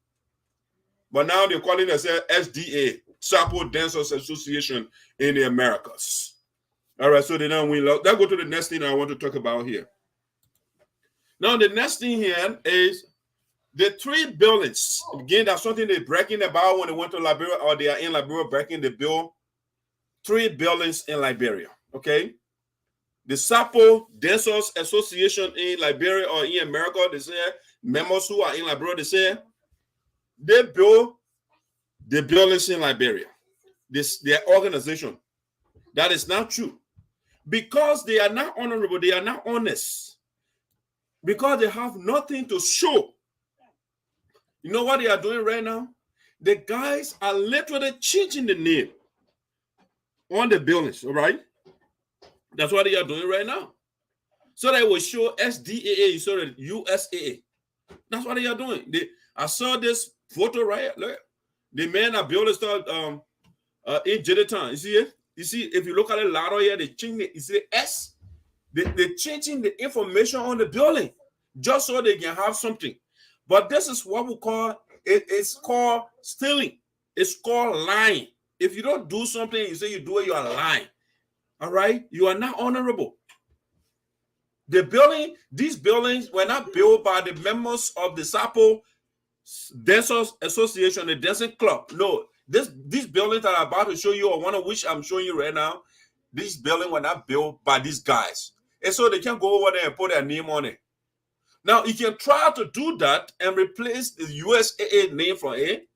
But now they're calling themselves SDAA, Sarpo Dancers Association in the Americas. All right, so they don't win lawsuit. Let's go to the next thing I want to talk about here. Now, the next thing here is the 3 buildings. Again, that's something they're breaking about when they went to Liberia, or they are in Liberia breaking the bill. 3 buildings in Liberia, okay? The Sarpo Dancers Association in Liberia or in America, they say, members who are in Liberia, they say, they build the buildings in Liberia. Their organization. That is not true. Because they are not honorable, they are not honest. Because they have nothing to show. You know what they are doing right now? The guys are literally changing the name on the buildings, all right? That's what they are doing right now. So they will show SDAA, so the USAA. That's what they are doing. I saw this photo right here. Look, the man that built stuff in Jeddah. You see it? You see, if you look at it louder here, they change it. You see the S? They're changing the information on the building just so they can have something. But this is what we call it. It's called stealing. It's called lying. If you don't do something, you say you do it, you are lying. All right? You are not honorable. These buildings were not built by the members of the Sarpo Dancers Association, the dancing club. No, these buildings that I'm about to show you, or one of which I'm showing you right now, these buildings were not built by these guys. And so they can go over there and put their name on it. Now, you can try to do that and replace the USAA name from it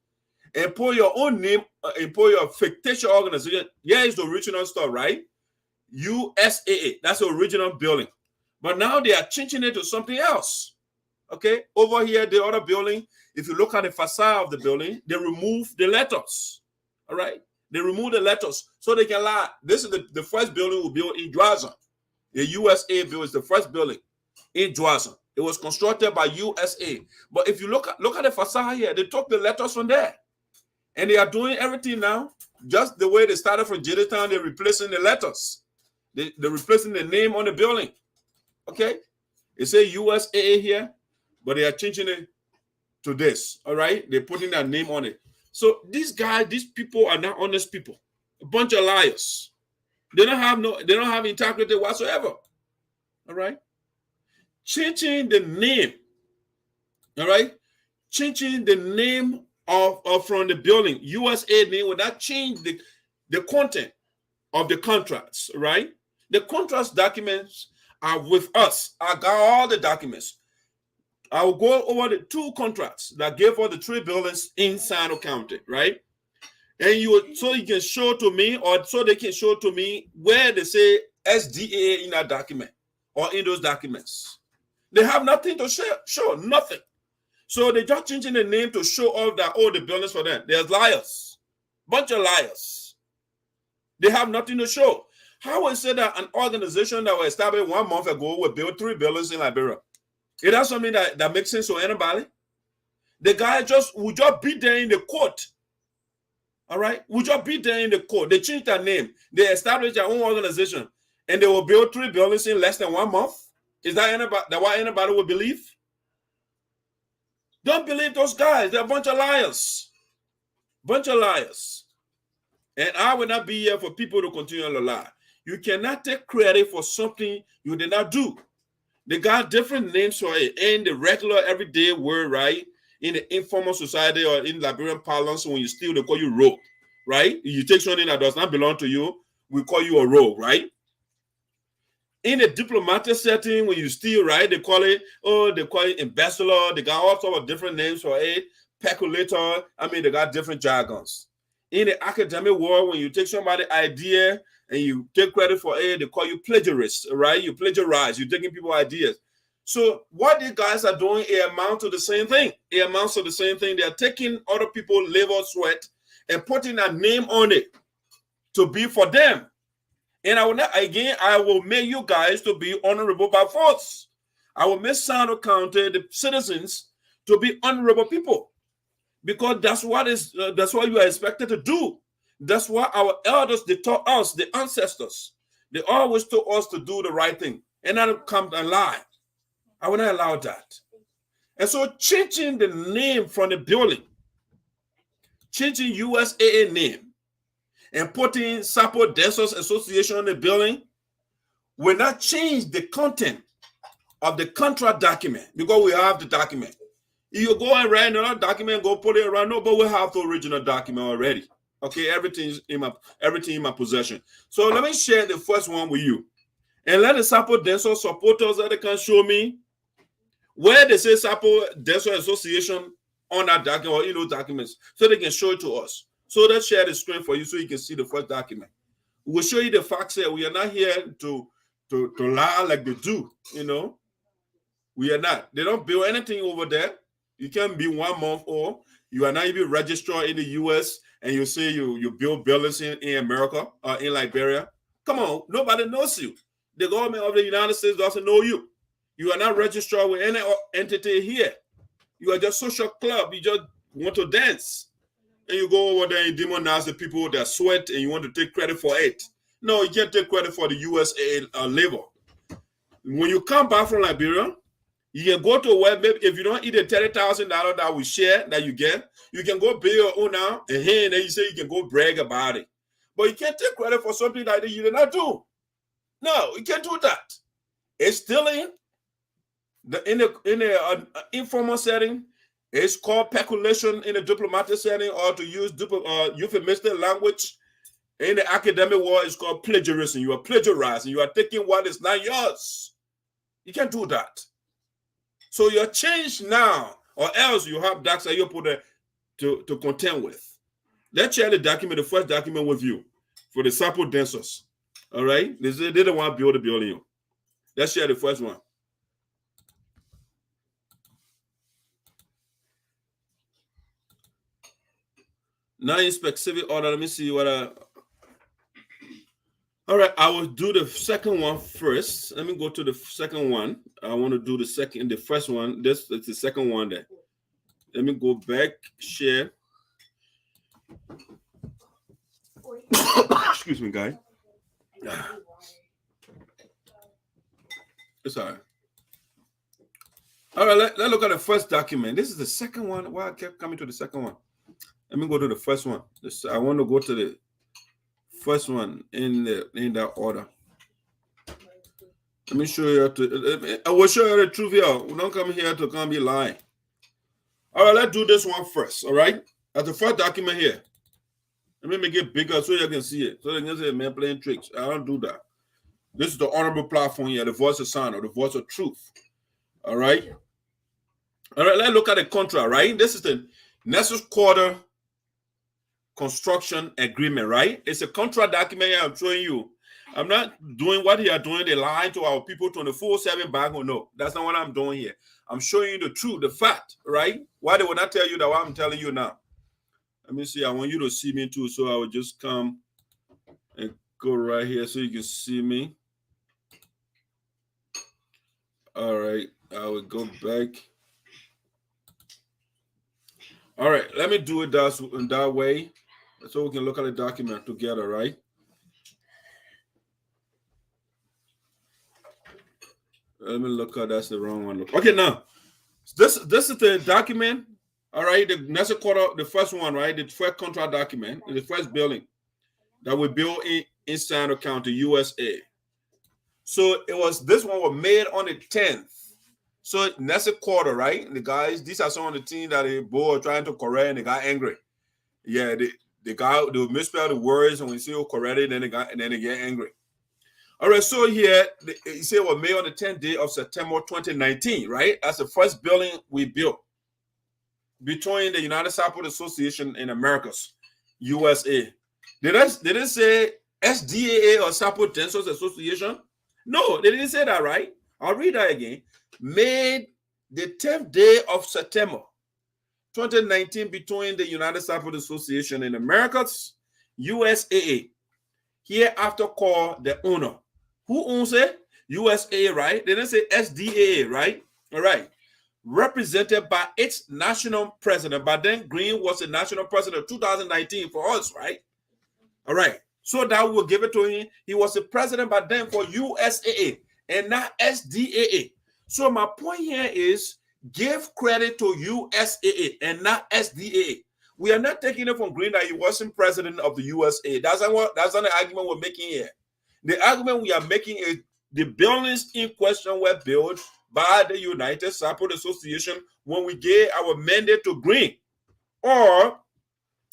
and put your own name and put your fictitious organization. Yeah, it's the original stuff, right? USAA, that's the original building. But now they are changing it to something else. Okay, over here, the other building, if you look at the facade of the building, they remove the letters. All right, they remove the letters so they can lie. This is the first building we built in Dwaza. The USA building is the first building in Dwaza. It was constructed by USA. But if you look at the facade here, they took the letters from there. And they are doing everything now just the way they started from Jeddah. They're replacing the letters. They're replacing the name on the building. Okay? It says USAA here, but they are changing it to this. All right? They're putting their name on it. So these people are not honest people. A bunch of liars. They don't have integrity whatsoever. All right? Changing the name. All right? Changing the name of from the building, USA name, will not change the content of the contracts, right? The contracts documents are with us. I got all the documents. I will go over the 2 contracts that gave us the 3 buildings in Sinoe County, right? And so you can show to me, or so they can show to me where they say SDAA in that document or in those documents. They have nothing to show, nothing. So they're just changing the name to show off that, the buildings for them. There's liars. Bunch of liars. They have nothing to show. How is it that an organization that was established 1 month ago will build 3 buildings in Liberia? Is that something that makes sense to anybody? The guy would just be there in the court. All right? Would just be there in the court. They changed their name. They established their own organization. And they will build 3 buildings in less than 1 month? Is that what anybody would believe? Don't believe those guys. They're a bunch of liars. Bunch of liars. And I will not be here for people to continue to lie. You cannot take credit for something you did not do. They got different names for it. In the regular, everyday word, right? In the informal society or in Liberian parlance, when you steal, they call you rogue, right? You take something that does not belong to you, we call you a rogue, right? In a diplomatic setting, when you steal, right, they call it embezzler. They got all sorts of different names for it. Peculator. They got different jargons. In the academic world, when you take somebody's idea and you take credit for it, they call you plagiarist, right? You plagiarize. You're taking people's ideas. So what these guys are doing, it amounts to the same thing. It amounts to the same thing. They are taking other people's labor sweat and putting a name on it to be for them. And I will make you guys to be honorable by force. I will make Sinoe County, the citizens, to be honorable people, because that's what you are expected to do. That's what our elders, they taught us, the ancestors. They always told us to do the right thing and not come and lie. I will not allow that. And so changing the name from the building, changing USAA name, and putting Sarpo Dancers Association on the building will not change the content of the contract document, because we have the document. You go and write another document, go put it around. No, but we have the original document already. Okay, everything's in my possession. So let me share the first one with you, and let the Sarpo Dancers supporters that they can show me where they say Sarpo Dancers Association on that document, or documents, so they can show it to us. So let's share the screen for you so you can see the first document. We'll show you the facts here. We are not here to lie like they do. We are not. They don't build anything over there. You can be 1 month old. You are not even registered in the U.S. and you say you build buildings in America or in Liberia. Come on, nobody knows you. The government of the United States doesn't know you. You are not registered with any entity here. You are just social club. You just want to dance. And you go over there and demonize the people that sweat and you want to take credit for it. No, you can't take credit for the USAA labor. When you come back from Liberia, you can go to a web, maybe if you don't eat the $30,000 that we share that you get, you can go build your own now, and then you say you can go brag about it. But you can't take credit for something that you did not do. No, you can't do that. It's still in the informal setting. It's called peculation in the diplomatic setting, or to use euphemistic language in the academic world, it's called plagiarism. You are plagiarizing. You are taking what is not yours. You can't do that. So you're changed now, or else you have docs that you put there to contend with. Let's share the document, the first document with you for the Sarpo Dancers. All right? They don't want to build the building. Let's share the first one. Now in specific order, let me see what all right, I will do the second one first. Let me go to the second one. I want to do the first one. This is the second one there. Let me go back, share. Excuse me, guys. It's all right. All right, let's look at the first document. This is the second one. Why I kept coming to the second one? Let me go to the first one. I want to go to the first one in that order. Let me show you. I will show you the truth here. We don't come here to come be lying. All right, let's do this one first. All right, that's the first document here. Let me make it bigger so you can see it. So they can say, man, playing tricks. I don't do that. This is the honorable platform here, the voice of Sinoe, the voice of truth. All right. All right, let's look at the contract, right? This is the Nessus Quarter construction agreement, right? It's a contract document here I'm showing you. I'm not doing what you are doing. They're lying to our people 24/7 back. Or no, that's not what I'm doing here. I'm showing you the truth, the fact, right? Why they will not tell you that what I'm telling you now? Let me see. I want you to see me too. So I will just come and go right here so you can see me. All right. I will go back. All right. Let me do it that way so we can look at the document together, right? Let me look at that's the wrong one. Okay, now this is the document. All right, the Nessus Quarter, the first one, right? The first contract document, the first building that we built in Sinoe County, USA. So this one was made on the 10th. So Nessus Quarter, right? The guys, these are some of the things that the boy trying to correct and they got angry. Yeah, they misspell the words and when you see you correct it, then they get angry. All right, so here, you say it was made on the 10th day of September 2019, right? That's the first building we built between the United Sarpo Association in Americas, USA. Did it say SDAA or Sarpo Dancers Association? No, they didn't say that, right? I'll read that again. Made the 10th day of September 2019 between the United Sarpo Association in Americas, USAA, hereafter called the owner. Who owns it? USAA, right? They didn't say SDAA, right? All right. Represented by its national president. But then Green was the national president of 2019 for us, right? All right. So that will give it to him. He was the president by then for USAA and not SDAA. So my point here is give credit to USAA and not SDAA. We are not taking it from Green that he wasn't president of the USAA. That's not the argument we're making here. The argument we are making is the buildings in question were built by the United Sarpo Association when we gave our mandate to Green, or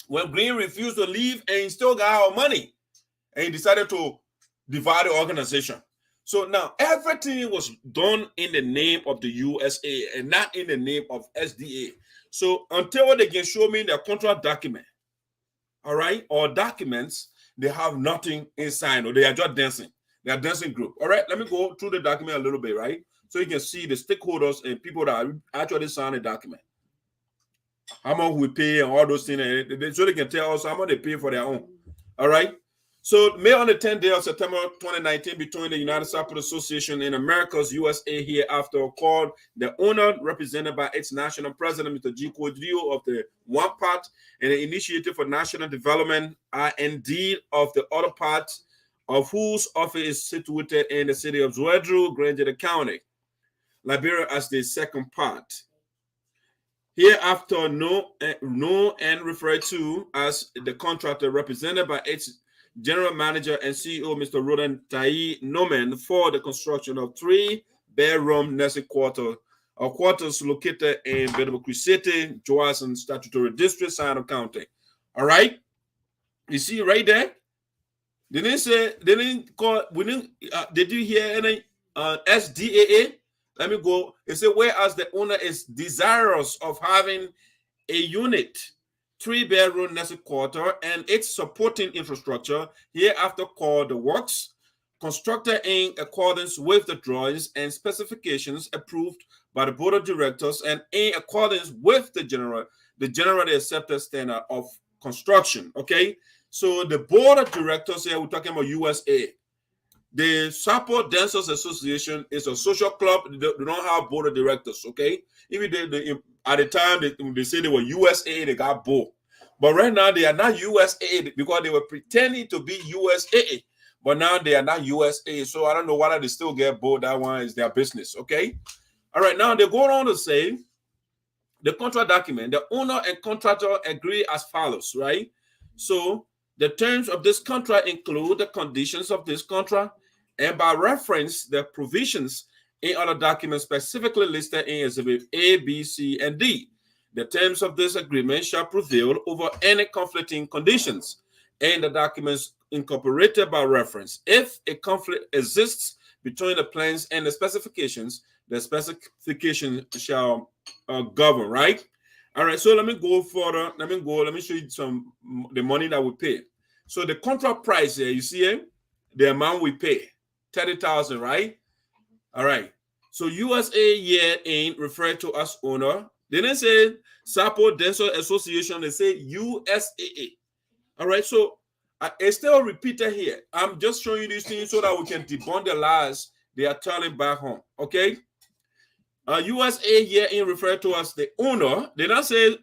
when Green refused to leave and he still got our money and he decided to divide the organization. So now everything was done in the name of the USA and not in the name of SDA. So until they can show me their contract document, all right, or documents, they have nothing inside, or they are just dancing. They are dancing group. All right, let me go through the document a little bit, right? So you can see the stakeholders and people that actually sign the document. How much we pay and all those things, so they can tell us how much they pay for their own. All right. So made on the 10th day of September 2019 between the United Sarpo Association in Americas, USA, hereafter called the owner, represented by its national president, Mr. G. Kodrio of the one part, and the Initiative for National Development, IND, of the other part, of whose office is situated in the city of Zwedru, Granger County, Liberia, as the second part. Hereafter, known and referred to as the contractor, represented by its General Manager and CEO, Mr. Roland Tai Nomen, for the construction of 3-bedroom nursing quarters located in Bedford City, Johnson Statutory District, Sinoe County. All right, you see right there. They didn't say, they didn't call. We didn't. Did you hear any SDAA? Let me go. It said, whereas the owner is desirous of having a unit, 3-bedroom nursing quarter, and its supporting infrastructure, hereafter called the works, constructed in accordance with the drawings and specifications approved by the board of directors and in accordance with the generally accepted standard of construction. Okay, so the board of directors here, we're talking about USA. The Sarpo Dancers Association is a social club. They don't have board of directors, okay? Even at the time they say they were USAA, they got board. But right now they are not USAA because they were pretending to be USAA. But now they are not USAA. So I don't know whether they still get board. That one is their business, okay? All right, now they go on to say the contract document, the owner and contractor agree as follows, right? So the terms of this contract include the conditions of this contract, and by reference, the provisions in other documents specifically listed in Exhibit A, B, C, and D. The terms of this agreement shall prevail over any conflicting conditions in the documents incorporated by reference. If a conflict exists between the plans and the specifications shall govern, right? All right, so let me go further. Let me show you the money that we pay. So the contract price here, you see it? The amount we pay, $30,000, right? All right. So USA year in referred to as owner. They didn't say Sarpo Dancers Association, they say USAA. All right. So it's still repeated here. I'm just showing you these things so that we can debunk the lies they are telling back home. Okay. USA year in referred to as the owner. They don't say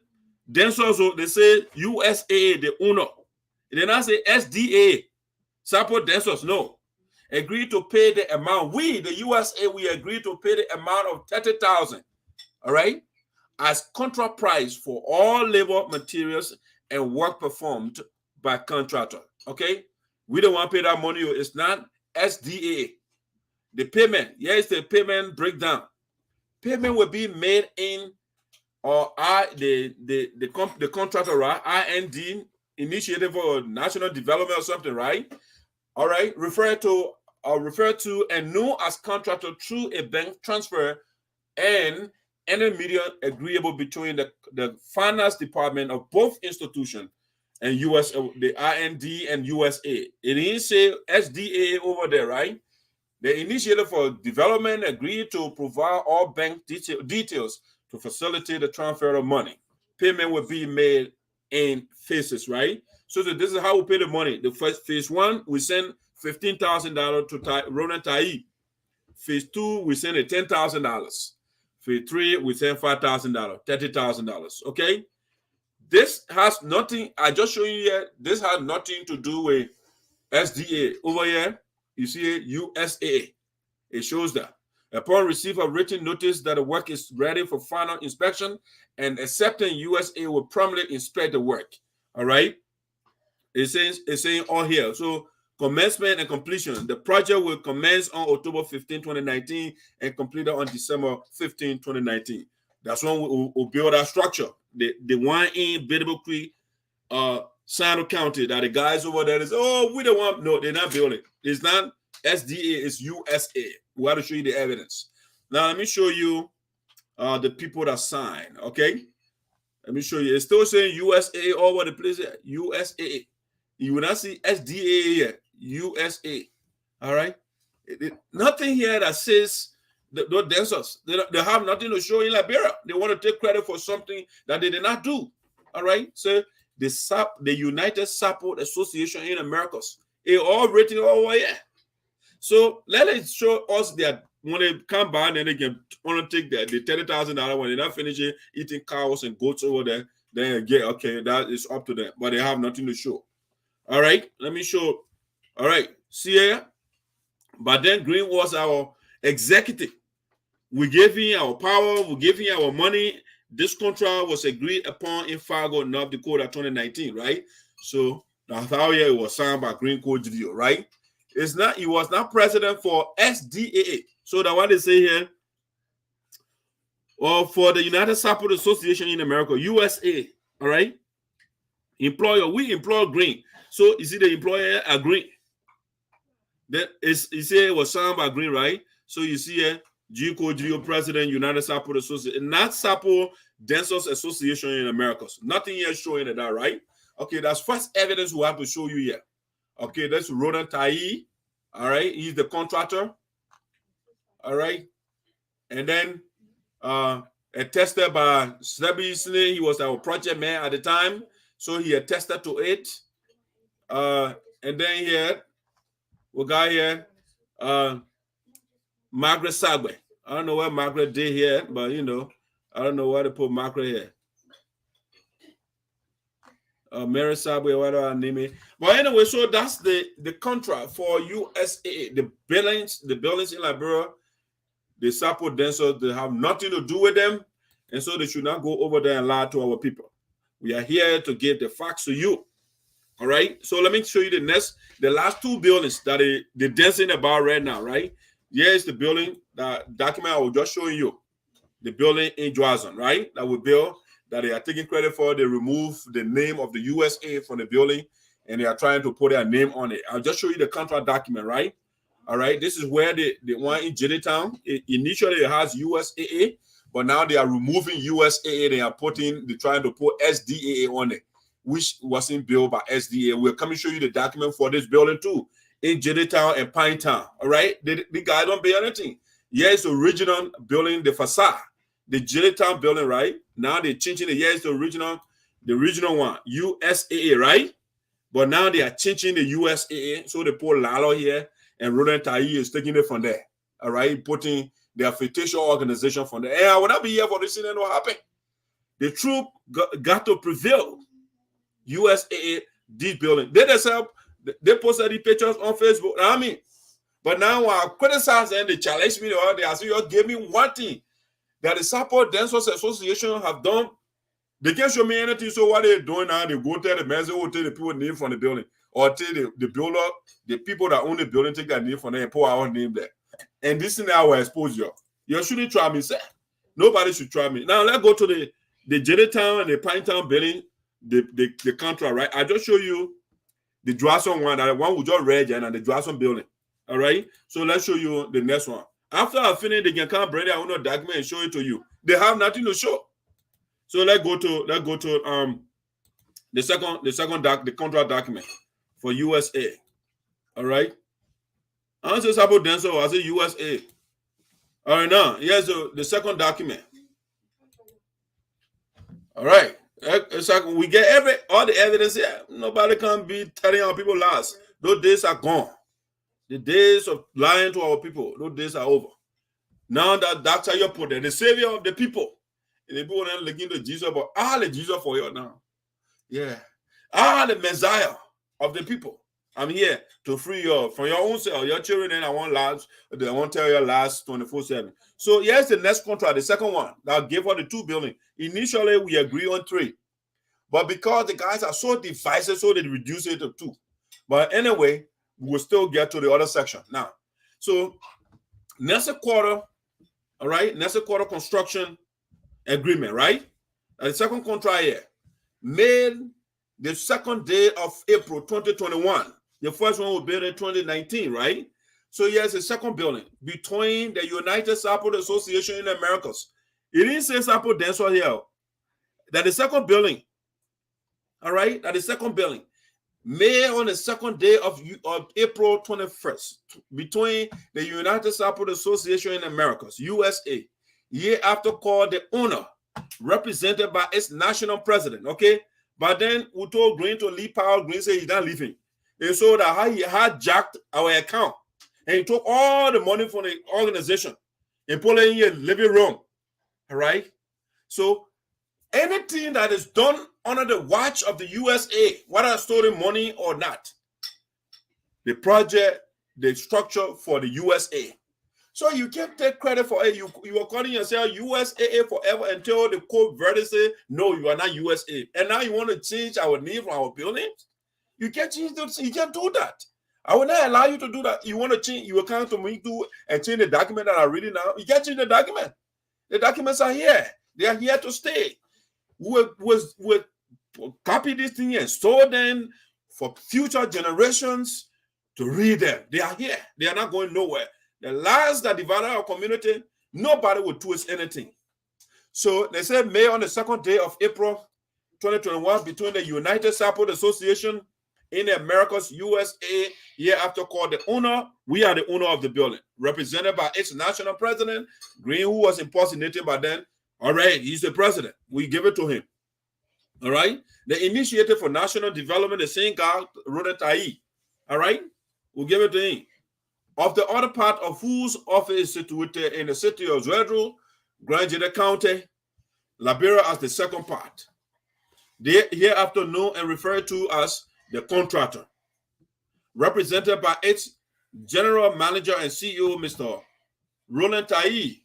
dancers, they say USAA, the owner. They don't say SDA, Sarpo Dancers, no. Agree to pay the amount. We, the USA, we agree to pay the amount of $30,000, all right, as contract price for all labor, materials, and work performed by contractor, okay? We don't want to pay that money. It's not SDA. The payment, here's the payment breakdown. Payment will be made in the contractor, right? IND, Initiative for National Development or something, right? All right, refer to and known as contractor through a bank transfer and any medium agreeable between the finance department of both institutions and the IND and USA. It didn't say SDA over there, right? The initiator for development agreed to provide all bank details to facilitate the transfer of money. Payment will be made in phases, right? So this is how we pay the money. The first phase 1, we send $15,000 to Ronan Tai. Phase 2, we send $10,000. Phase 3, we send $5,000, $30,000. Okay, this has nothing. I just show you here. This has nothing to do with SDA. Over here, you see USAA. It shows that upon receipt of written notice that the work is ready for final inspection and accepting, USAA will promptly inspect the work. All right. It's saying all here. So commencement and completion. The project will commence on October 15, 2019 and completed on December 15, 2019. That's when we'll build our structure. The one in Biddable Creek, Sinoe County, that the guys over there is, oh, we don't want, no, they're not building. It's not SDA, it's USAA. We have to show you the evidence. Now, let me show you the people that signed, okay? Let me show you. It's still saying USAA all over the place here. USAA. You will not see SDA here. USAA. All right? Nothing here that says the dancers. They have nothing to show in Liberia. They want to take credit for something that they did not do. All right? So the United Sarpo Association in Americas. It all written over here. So let it show us that when they come by, then they can want to take the $30,000 when they're not finishing eating cows and goats over there. Then get okay, that is up to them, but they have nothing to show. All right, let me show. All right, see here. But then Green was our executive. We gave him our power. We gave him our money. This contract was agreed upon in Fargo, North Dakota, 2019. Right. So that's how it was signed by Green Code Video. Right. It's not. He was not president for SDAA. So that what they say here, or for the United Sarpo Association in America, USA. All right. Employer, we employ Green. So you see the employer agree. That is, you see it was signed by Green, right? So you see here, Geo President, United Sarpo Association, not Sarpo Dancers Association in America. Nothing here showing that, right? Okay, that's first evidence we have to show you here. Okay, that's Ronan Tai. All right, he's the contractor. All right, and then attested by Slebi Sine, he was our project man at the time, so he attested to it. And then here we got here Margaret Sagwe. I don't know what Margaret did here, but you know, I don't know why they put Margaret here. Mary Sagwe, whatever her name is. But anyway, so that's the contract for USAA. The buildings in Liberia, the Sarpo dancers, they have nothing to do with them, and so they should not go over there and lie to our people. We are here to give the facts to you. All right, so let me show you the last two buildings that they're dancing about right now, right? Here is the building, that document I was just showing you. The building in Joazon, right? That we built, that they are taking credit for. They remove the name of the USA from the building, and they are trying to put their name on it. I'll just show you the contract document, right? All right, this is where the one in Jellytown, initially it has USAA, but now they are removing USAA. They are trying to put SDAA on it, which wasn't built by SDA. We're coming to show you the document for this building too, in Jellytown and Pinetown. All right, the guy don't pay anything. Yeah, it's the original building, the facade, the Jellytown building, right? Now they're changing it. Yeah, it's the original one, USAA, right? But now they are changing the USAA, so they put Lalo here, and Ronan Tai is taking it from there. All right, putting their fictitious organization from there. And I would not be here for this thing and what happened. The truth got to prevail. USAA, this building. They posted the pictures on Facebook. I mean, but now I criticize and they challenge me all day. I say, you gave me one thing that the Sarpo Dancers Association have done. They can't show me anything. So what they're doing now, they go tell the man, they will tell the people name from the building, or tell the builder, the people that own the building, take their name from there and put our name there. And this thing I will expose you. You shouldn't try me, sir. Nobody should try me. Now let's go to the Jellytown and the Pinetown building. The contract, right? I just show you the Joazon one, that one we just read, and the Joazon building. All right. So let's show you the next one. After I finish, they can come bring their own document and show it to you. They have nothing to show. So let's go to the contract document for USA. All right. I don't say Sarpo Dancers, I say USA. All right, now, here's the second document. All right. It's like we get all the evidence here. Nobody can be telling our people lies. Those days are gone. The days of lying to our people, those days are over. Now that Dr. Yopo, the savior of the people, and the people are looking to Jesus, but all the Jesus for you now. Yeah. The Messiah of the people. I'm here to free you from your own self, your children, and I won't tell you last 24/7. So here's the next contract, the second one that gave her the 2 billion. Initially, we agree on 3. But because the guys are so divisive, so they reduce it to 2. But anyway, we will still get to the other section. Now, so next quarter, all right, next quarter construction agreement, right? And the second contract here, made the second day of April 2021. The first one was built in 2019, right? So here's the second building between the United Sarpo Association in the Americas. It didn't say Sarpo Dancers here. That the second building, all right, that the second building, made on the second day of April 21st, between the United Sarpo Association in the Americas, USA, year after called the owner, represented by its national president, okay? But then we told Green to leave power. Green said he's not leaving. And so that he hijacked our account. And he took all the money from the organization and put it in your living room. All right? So anything that is done under the watch of the USA, whether stolen money or not, the project, the structure for the USA. So you can't take credit for it. You are calling yourself USAA forever until the court verdict say, no, you are not USA. And now you want to change our name from our buildings? You can't change those. You can't do that. I will not allow you to do that. You want to change, you will come to me and change the document that I'm reading now. You can't change the document. The documents are here. They are here to stay. We copy this thing and store them for future generations to read them. They are here. They are not going nowhere. The lies that divided our community, nobody will twist anything. So they said, May on the second day of April 2021, between the United Sarpo Association in the Americas, USA, year after called the owner. We are the owner of the building, represented by its national president, Green, who was impersonated by then. All right, he's the president. We give it to him. All right. The initiator for national development, the same guy, Ronan Tai. All right. We'll give it to him. Of the other part of whose office is situated in the city of Zedru, Grand Jeddah County, Liberia as the second part. They hereafter known and referred to as the contractor, represented by its general manager and CEO, Mr. Roland Tai.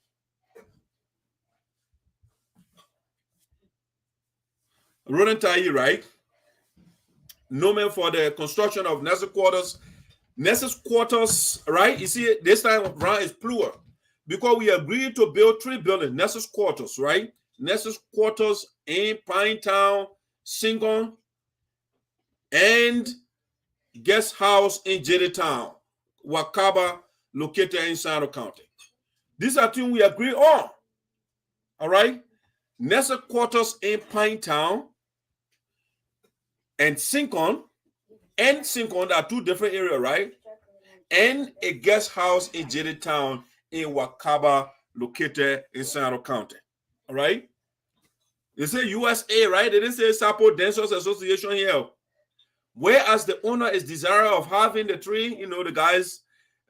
Roland Tai, right? Known for the construction of Nessus quarters. Nessus quarters, right? You see, this time around is plural because we agreed to build 3 buildings, Nessus quarters, right? Nessus quarters in Pinetown, Singon, and guest house in Jeddah, Wakaba, located in Sinoe County. These are things we agree on. All right? Nessus quarters in Pinetown and Singon. And Singon are 2 different areas, right? And a guest house in Jeddah in Wakaba, located in Sinoe County. All right? They say USA, right? They didn't say Sarpo Dancers Association here. Whereas the owner is desirous of having the 3, the guys,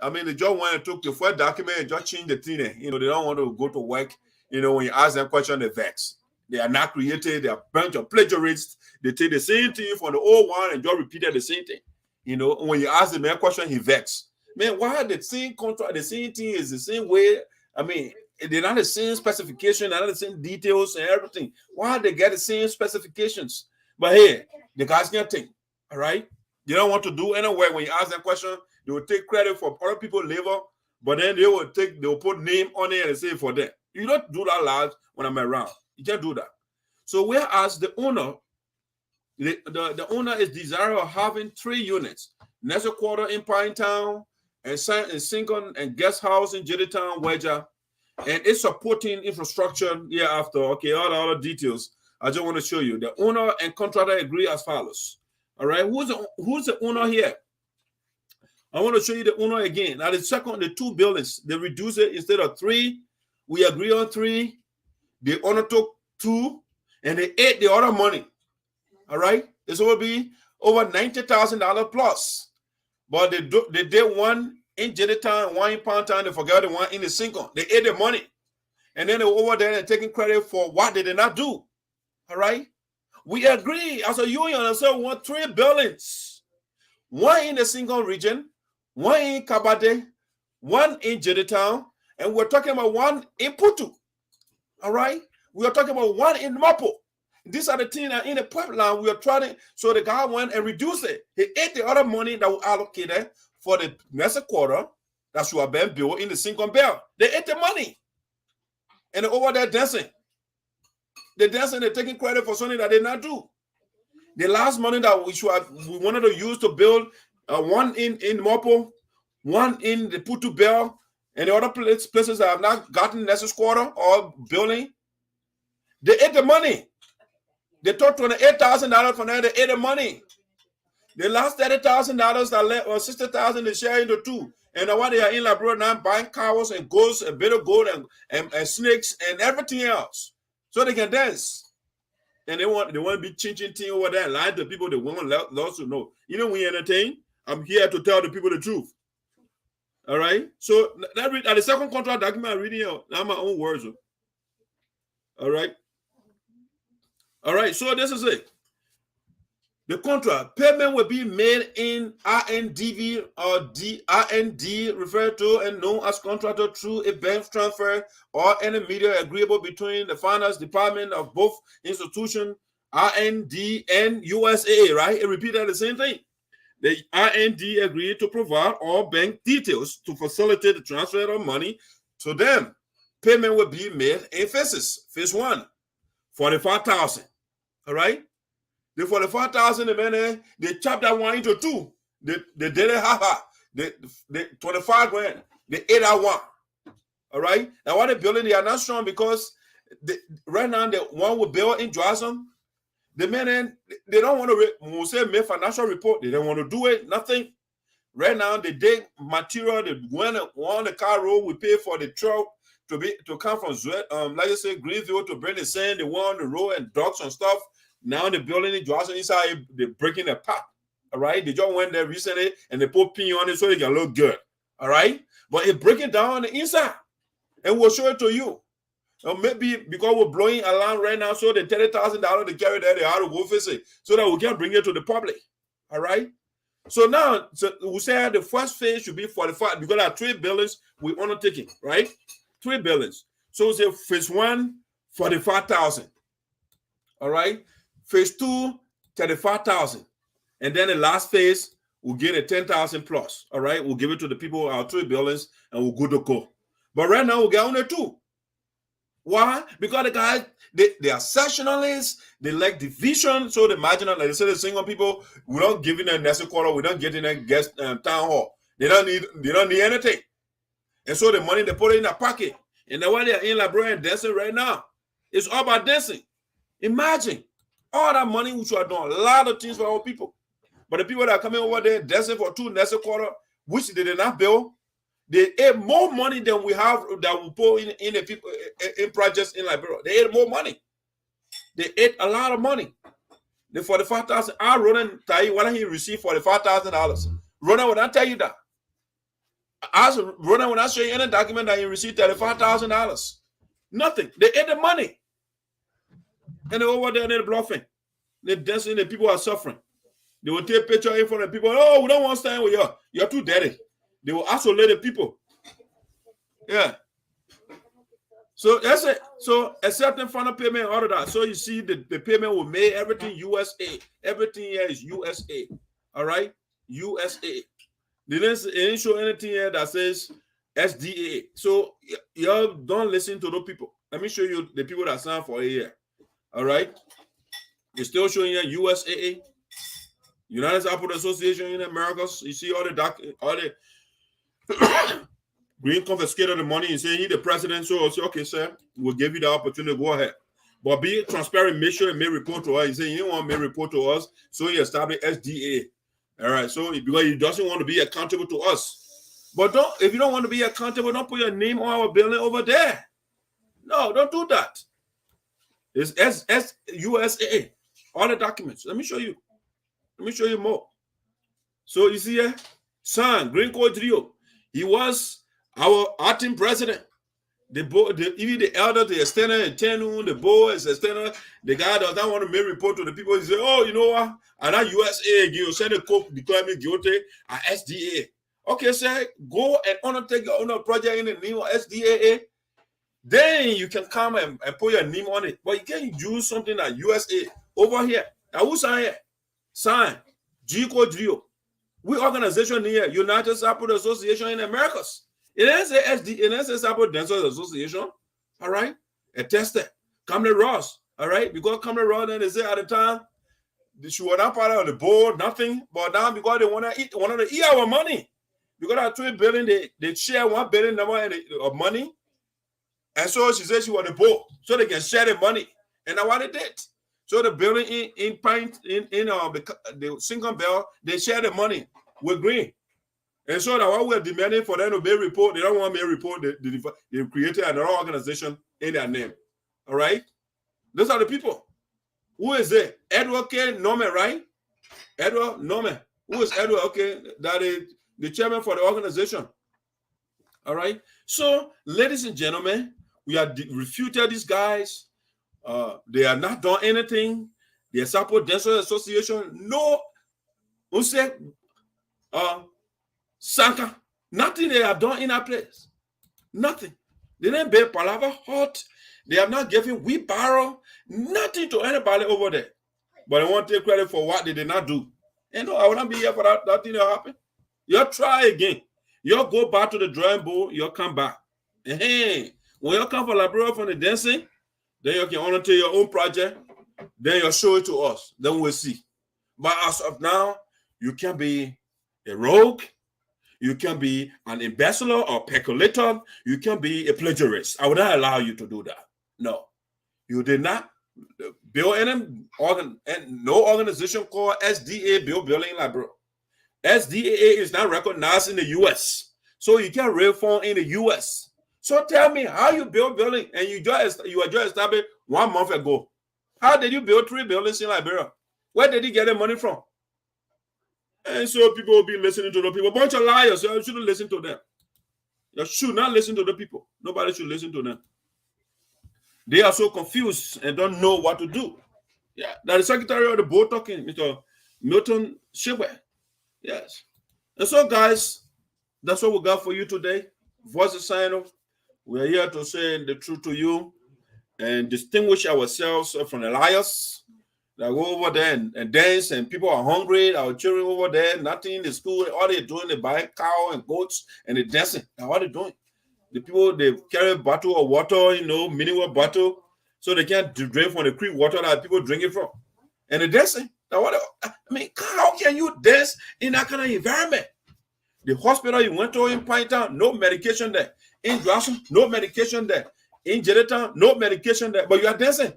they just want to take the first document and just change the thing. They don't want to go to work. When you ask them questions, they vex. They are not creative. They are a bunch of plagiarists. They take the same thing from the old one and just repeated the same thing. When you ask the man a question, he vex. Man, why the same contract, the same thing is the same way? They're not the same specification, they're not the same details and everything. Why they get the same specifications? But hey, the guys can't think. All right? They don't want to do any work. When you ask them a question, they will take credit for other people's labor, but then they will put name on it and say for them. You don't do that live when I'm around. You can't do that. So whereas the owner, the owner is desirous of having 3 units, Nessus quarter in Pinetown, and Singon and guest house in Jeddah, Wedja, and it's supporting infrastructure hereafter. Okay, all the other details. I just want to show you. The owner and contractor agree as follows. All right, who's the owner here? I want to show you the uno again. Now the 2 buildings, they reduce it instead of 3. We agree on 3. The owner took 2, and they ate the other money. All right, this will be over $90,000 plus. But they did one in Jennytown, one in Pound Town. They forgot the one in the single. They ate the money, and then they were over there and taking credit for what they did not do. All right, we agree as a union. And so we want 3 buildings: one in the single region, one in Kabade, one in Jennytown, and we're talking about one in Putu. All right, we are talking about one in Mapo. These are the things that in the pipeline we are trying. So the guy went and reduced it. He ate the other money that was allocated for the next quarter that should have been built in the single bell. They ate the money, and they're over there dancing. They're dancing. They're taking credit for something that they did not do. The last money that we wanted to use to build one in Mapo, one in the Putu Bell, and the other places that have not gotten next quarter or building, they ate the money. They took $28,000 from there. They ate the money. The last $30,000 that left, or $60,000, they share into 2. And now they are in Liberia now buying cows and goats, a bit of gold and snakes and everything else, so they can dance. And they want to be changing thing over there, lying to people. They want lots to know. You know, we entertain. I'm here to tell the people the truth. All right. So at the second contract document I'm reading out, now my own words. All right. All right, so this is it. The contract payment will be made in RNDV or RND, referred to and known as contractor, through a bank transfer or any media agreeable between the finance department of both institutions, RND and USAA. Right? It repeated the same thing. The RND agreed to provide all bank details to facilitate the transfer of money to them. Payment will be made in phases. Phase 1, $45,000. All right, the $45,000, they chopped that one into 2. They did it the 25 grand. They ate that one. All right. Now what they're building, they are not strong because right now the one we build in Johnson, the men they don't want to. When we say make financial report, they don't want to do it. Nothing. Right now they dig material. They went on the car road. We pay for the truck to come from like I say, Greenville to bring the sand. They went on the road and docks and stuff. Now the building in Johnson inside, they're breaking the part. All right, they just went there recently and they put pin on it so it can look good. All right, but it's breaking down on the inside, and we'll show it to you. Or maybe because we're blowing alarm right now, so the $30,000 they carry there, they have to go visit so that we can bring it to the public. All right. So now, we say the first phase should be 45 because there are 3 buildings we undertaking, right? 3 buildings. So we say phase 1, 45,000. All right. Phase 2, 35,000. And then the last phase, we'll get a 10,000 plus. All right. We'll give it to the people, our 3 buildings, and we'll go to go. But right now, we'll get only 2. Why? Because the guys, they are sectionalists, they like division, so the marginal, like they say, the single people, we don't give them next quarter, we don't get in a guest town hall. They don't need anything. And so the money they put it in their pocket. And then while they're in Liberia and dancing right now, it's all about dancing. Imagine all that money which are doing a lot of things for our people. But the people that are coming over there dancing for 2 next quarter, which they did not build, they ate more money than we have that we put in the people in projects in Liberia. They ate more money. They ate a lot of money. The $45,000. I Ronan tell you when he received $45,000. Ronan would not tell you that. Ronan would not show you any document that he received $35,000. Nothing. They ate the money. And they're over there and they're bluffing. They're dancing. The people are suffering. They will take picture in front of people. Oh, we don't want to stand with you. You're too dirty. They will isolate the people. Yeah. So that's it. So accepting final payment, all of that. So you see the payment will make everything USA. Everything here is USA. All right? USA. They didn't show anything here that says SDAA. So y'all don't listen to those people. Let me show you the people that signed for a year. All right? It's still showing here USAA. United Sarpo Association in Americas. You see all the Green confiscated the money and saying he's the president, so I say, okay, sir, we'll give you the opportunity to go ahead. But be transparent, make sure you may report to us. He said he didn't want to report to us, so he established SDAA. All right, so because he doesn't want to be accountable to us. But if you don't want to be accountable, don't put your name on our building over there. No, don't do that. It's USAA, all the documents. Let me show you. Let me show you more. So you see here, son, Green Coach Rio, he was our acting president. Even the elder, the extender, the tenor, the boys, extender, the guy does not want to make report to the people. He say, oh, you know what? And that USAA, you send a cop, declare me guilty at SDAA. Okay, sir, go and undertake your own project in the name of SDAA. Then you can come and put your name on it. But you can't use something like USA over here. Now who sign here? Sign. G-Code Grio. We organization here, United Sarpo Association in Americas. It ain't say SD, it ain't say Sarpo Dancers Association. All right? A tester. Kamala Ross. All right? Because Kamala Ross, then they say at the time, she was not part of the board, nothing. But now because they want to eat our money. Because at $3 billion, they share $1 billion of money. And so she said she was the board, so they can share the money. And that's what they did. So the building in the single bell, they share the money with Green. And so now what we're demanding for them to make a report, they don't want me to report. They created another organization in their name. All right? Those are the people. Who is it? Edward K. Norman, right? Edward Norman. Who is Edward? Okay, that is the chairman for the organization. All right? So, ladies and gentlemen, we have refuted these guys. They have not done anything. The Sarpo Dancers Association, no, Sanka, nothing they have done in our place. Nothing. They didn't bear Palava hot. They have not given wheelbarrow, nothing to anybody over there. But they want to take credit for what they did not do. And no, I will not be here for that thing to happen. You'll try again. You'll go back to the drawing board, you'll come back. And hey, when you come for library from the dancing, then you can honor your own project, then you'll show it to us. Then we'll see. But as of now, you can be a rogue, you can be an embezzler or peculator, you can be a plagiarist. I would not allow you to do that. No. You did not build any no organization called SDAA build building library. SDAA is not recognized in the US. So you can't reform in the US. So tell me how you build building and you were just established 1 month ago. How did you build 3 buildings in Liberia? Where did you get the money from? And so people will be listening to the people. A bunch of liars. You shouldn't listen to them. You should not listen to the people. Nobody should listen to them. They are so confused and don't know what to do. Yeah, that is Secretary of the Board talking, Mr. Milton Shibwe. Yes. And so, guys, that's what we got for you today. Voice of Sinoe. We are here to say the truth to you and distinguish ourselves from the liars that go over there and dance, and people are hungry. Our children over there, nothing in the school. All they're doing, they buy cow and goats and they're dancing. Now, what are they doing? The people, they carry a bottle of water, mineral bottle, so they can't drink from the creek water that people drinking from. And they're dancing. Now, how can you dance in that kind of environment? The hospital you went to in Pine Town, no medication there. In Johnson, no medication there. In Jellytown, no medication there. But you are dancing.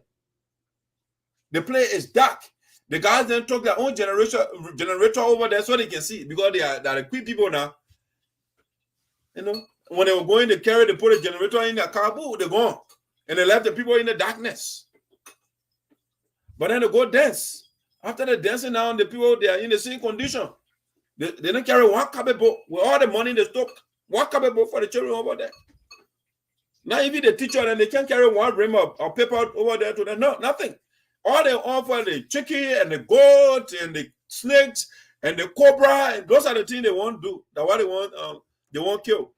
The place is dark. The guys then took their own generator over there so they can see, because they are equipped people now. When they were going to carry, they put a generator in their car, they're gone. And they left the people in the darkness. But then they go dance. After the dancing now, the people, they are in the same condition. They don't carry one carpet boat with all the money they took. One carpet boat for the children over there. Now, even the teacher, then they can't carry one rim of paper over there to them. No, nothing. All they offer the chicken and the goat and the snakes and the cobra, and those are the things they won't do. That's what they won't kill.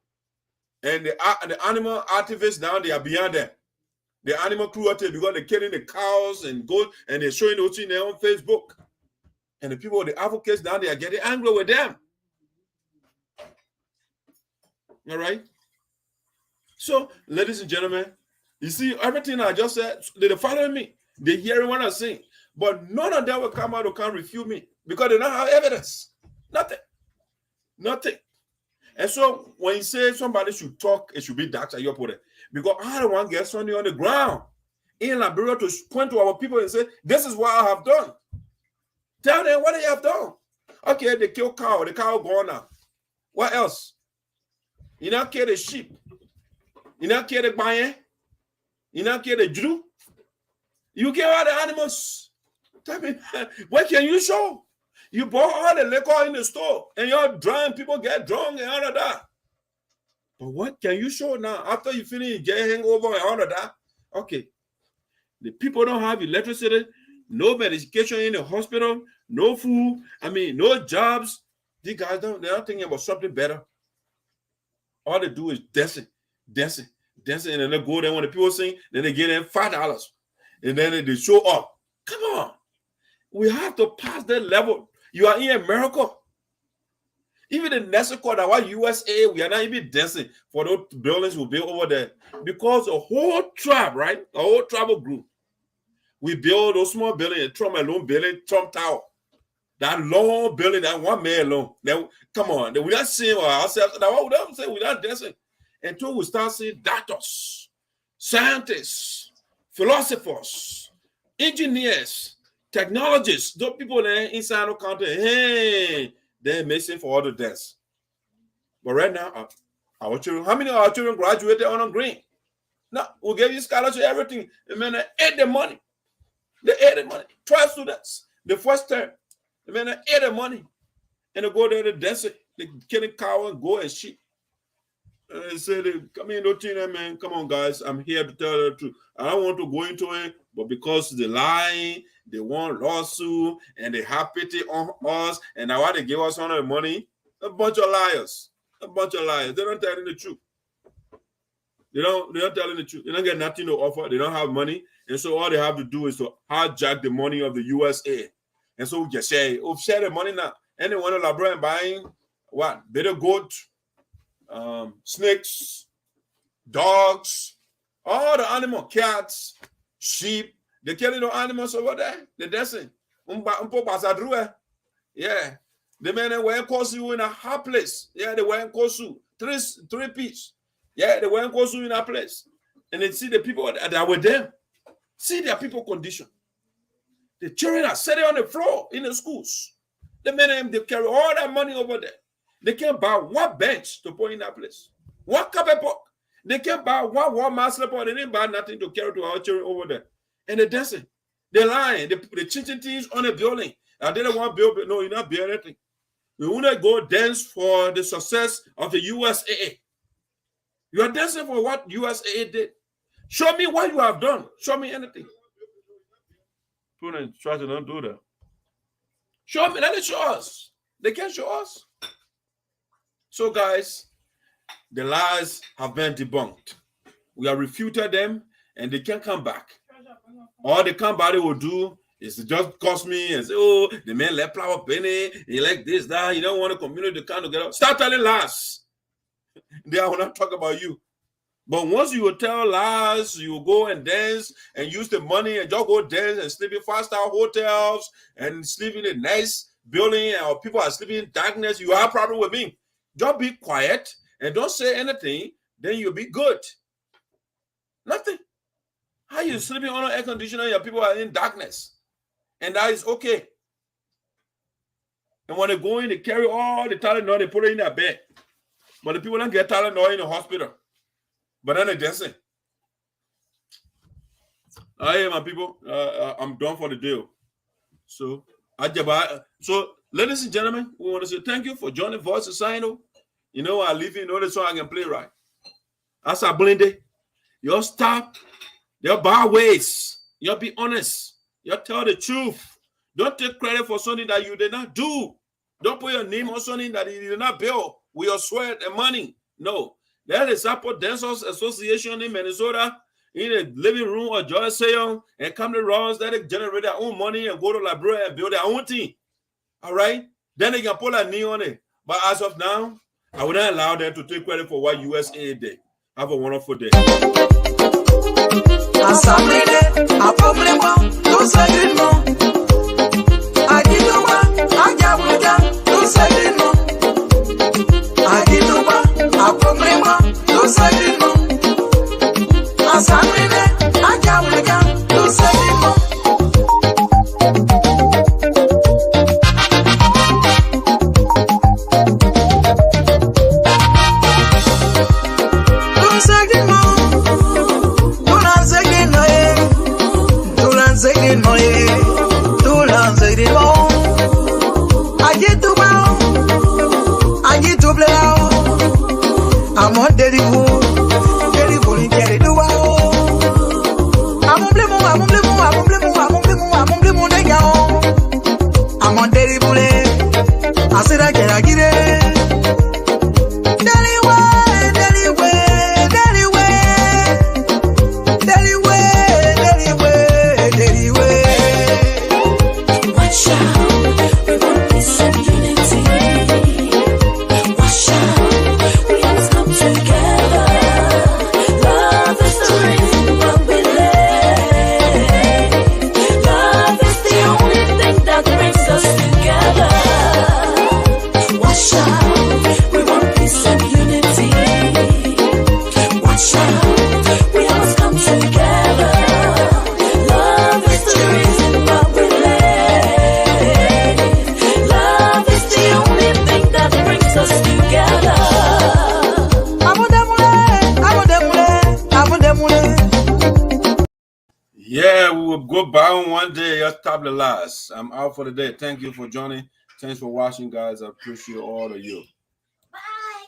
And the animal activists now, they are beyond that. The animal cruelty, because they're killing the cows and goats, and they're showing those in their own Facebook. And the people, the advocates now, they are getting angry with them. All right? So, ladies and gentlemen, you see, everything I just said, they're following me. They're hearing what I'm saying. But none of them will come out or can't refute me, because they don't have evidence. Nothing. Nothing. And so, when you say somebody should talk, it should be Dr. Yopore. Because I don't want to get something on the ground in Liberia to point to our people and say, this is what I have done. Tell them what they have done. Okay, they kill cow. The cow gone now. What else? You not kill the sheep. You not kill the baye. You not kill the Jew. You kill all the animals. Tell me, what can you show? You bought all the liquor in the store and you're drunk, people get drunk and all of that. But what can you show now? After you finish, you get hangover and all of that. Okay. The people don't have electricity, no medication in the hospital, no food, no jobs. These guys they're not thinking about something better. All they do is dancing, and then they go there when the people sing, then they get in $5. And then they show up. Come on. We have to pass that level. You are in America. Even in Mexico, that was USAA, we are not even dancing for those buildings we built over there. Because a whole tribe, right? A whole tribal group. We build those small buildings, Trump alone building, Trump Tower. That long building, that one man alone. Now, come on. We're not seeing ourselves. Now, what would I say? We're not dancing. Until we start seeing doctors, scientists, philosophers, engineers, technologists, those people there inside the country, hey, they're missing for all the dance. But right now, our children, how many of our children graduated on a green? No, we'll give you scholarship, everything. And man, they ate the money. They ate the money. 12 students, the first term. And man, they ate the money. And they go there to dance it. They killing cow and goat and sheep. And say, come in, man. Come on, guys. I'm here to tell the truth. I don't want to go into it, but because they're lying, they want lawsuit, and they have pity on us, and now why they give us all the money? A bunch of liars. A bunch of liars. They don't tell you the truth. They don't tell you the truth. They don't get nothing to offer. They don't have money. And so all they have to do is to hijack the money of the USAA. And so we just share the money now. Anyone in Labrador buying what? Bitter goat, snakes, dogs, all the animal, cats, sheep. They're killing the animals over there. They're dancing. Yeah. The men are wearing kosu in a hot place. Yeah, they're wearing kosu. Three piece. Yeah, they're wearing kosu in a place. And they see the people that were there. See their people condition. The children are sitting on the floor in the schools. The men, they carry all that money over there. They can't buy one bench to put in that place. One carpet box. They can't buy one Walmart slipper. They didn't buy nothing to carry to our children over there. And they're dancing. They're lying. They're changing things on a building. And they don't want to build. No, you're not building anything. You want to go dance for the success of the USAA. You are dancing for what USAA did. Show me what you have done. Show me anything. People try to not do that. Show me. Let it show us. They can't show us. So, guys, the lies have been debunked. We have refuted them, and they can't come back. All the company will do is to just cost me and say, oh, the man left flower penny, he like this, that, he don't want to community to come together. Start telling lies. They will not talk about you. But once you will tell lies, you will go and dance and use the money and just go dance and sleep in 5-star hotels and sleep in a nice building, or people are sleeping in darkness, you have a problem with me. Just be quiet and don't say anything, then you'll be good. Nothing. How you sleeping on an air conditioner and your people are in darkness? And that is okay. And when they go in, they carry all the Tylenol, they put it in their bed. But the people don't get Tylenol in the hospital. But then they're dancing. Hey, my people, I'm done for the deal. So, ladies and gentlemen, we want to say thank you for joining Voice of Sinoe. You know, I leave you know the song I can play right. As I blend it, you stop your bad ways. You be honest. You tell the truth. Don't take credit for something that you did not do. Don't put your name on something that you did not build with your sweat and money. No. That is Sarpo Dancers Association in Minnesota, in a living room of Joy Sayon and come to Ross that they generate their own money and go to library and build their own thing. All right? Then they can put a knee on it. But as of now, I would not allow them to take credit for what USAA did. Have a wonderful day. I'm on delivery in Jerry do. I'm on blue, I'm on blue, I'm on blue, I'm on blue, I'm on blue, I'm on delivery. I said I get it. Yeah, we will go bound one day. Your tablet last. I'm out for the day. Thank you for joining. Thanks for watching, guys. I appreciate all of you. Bye.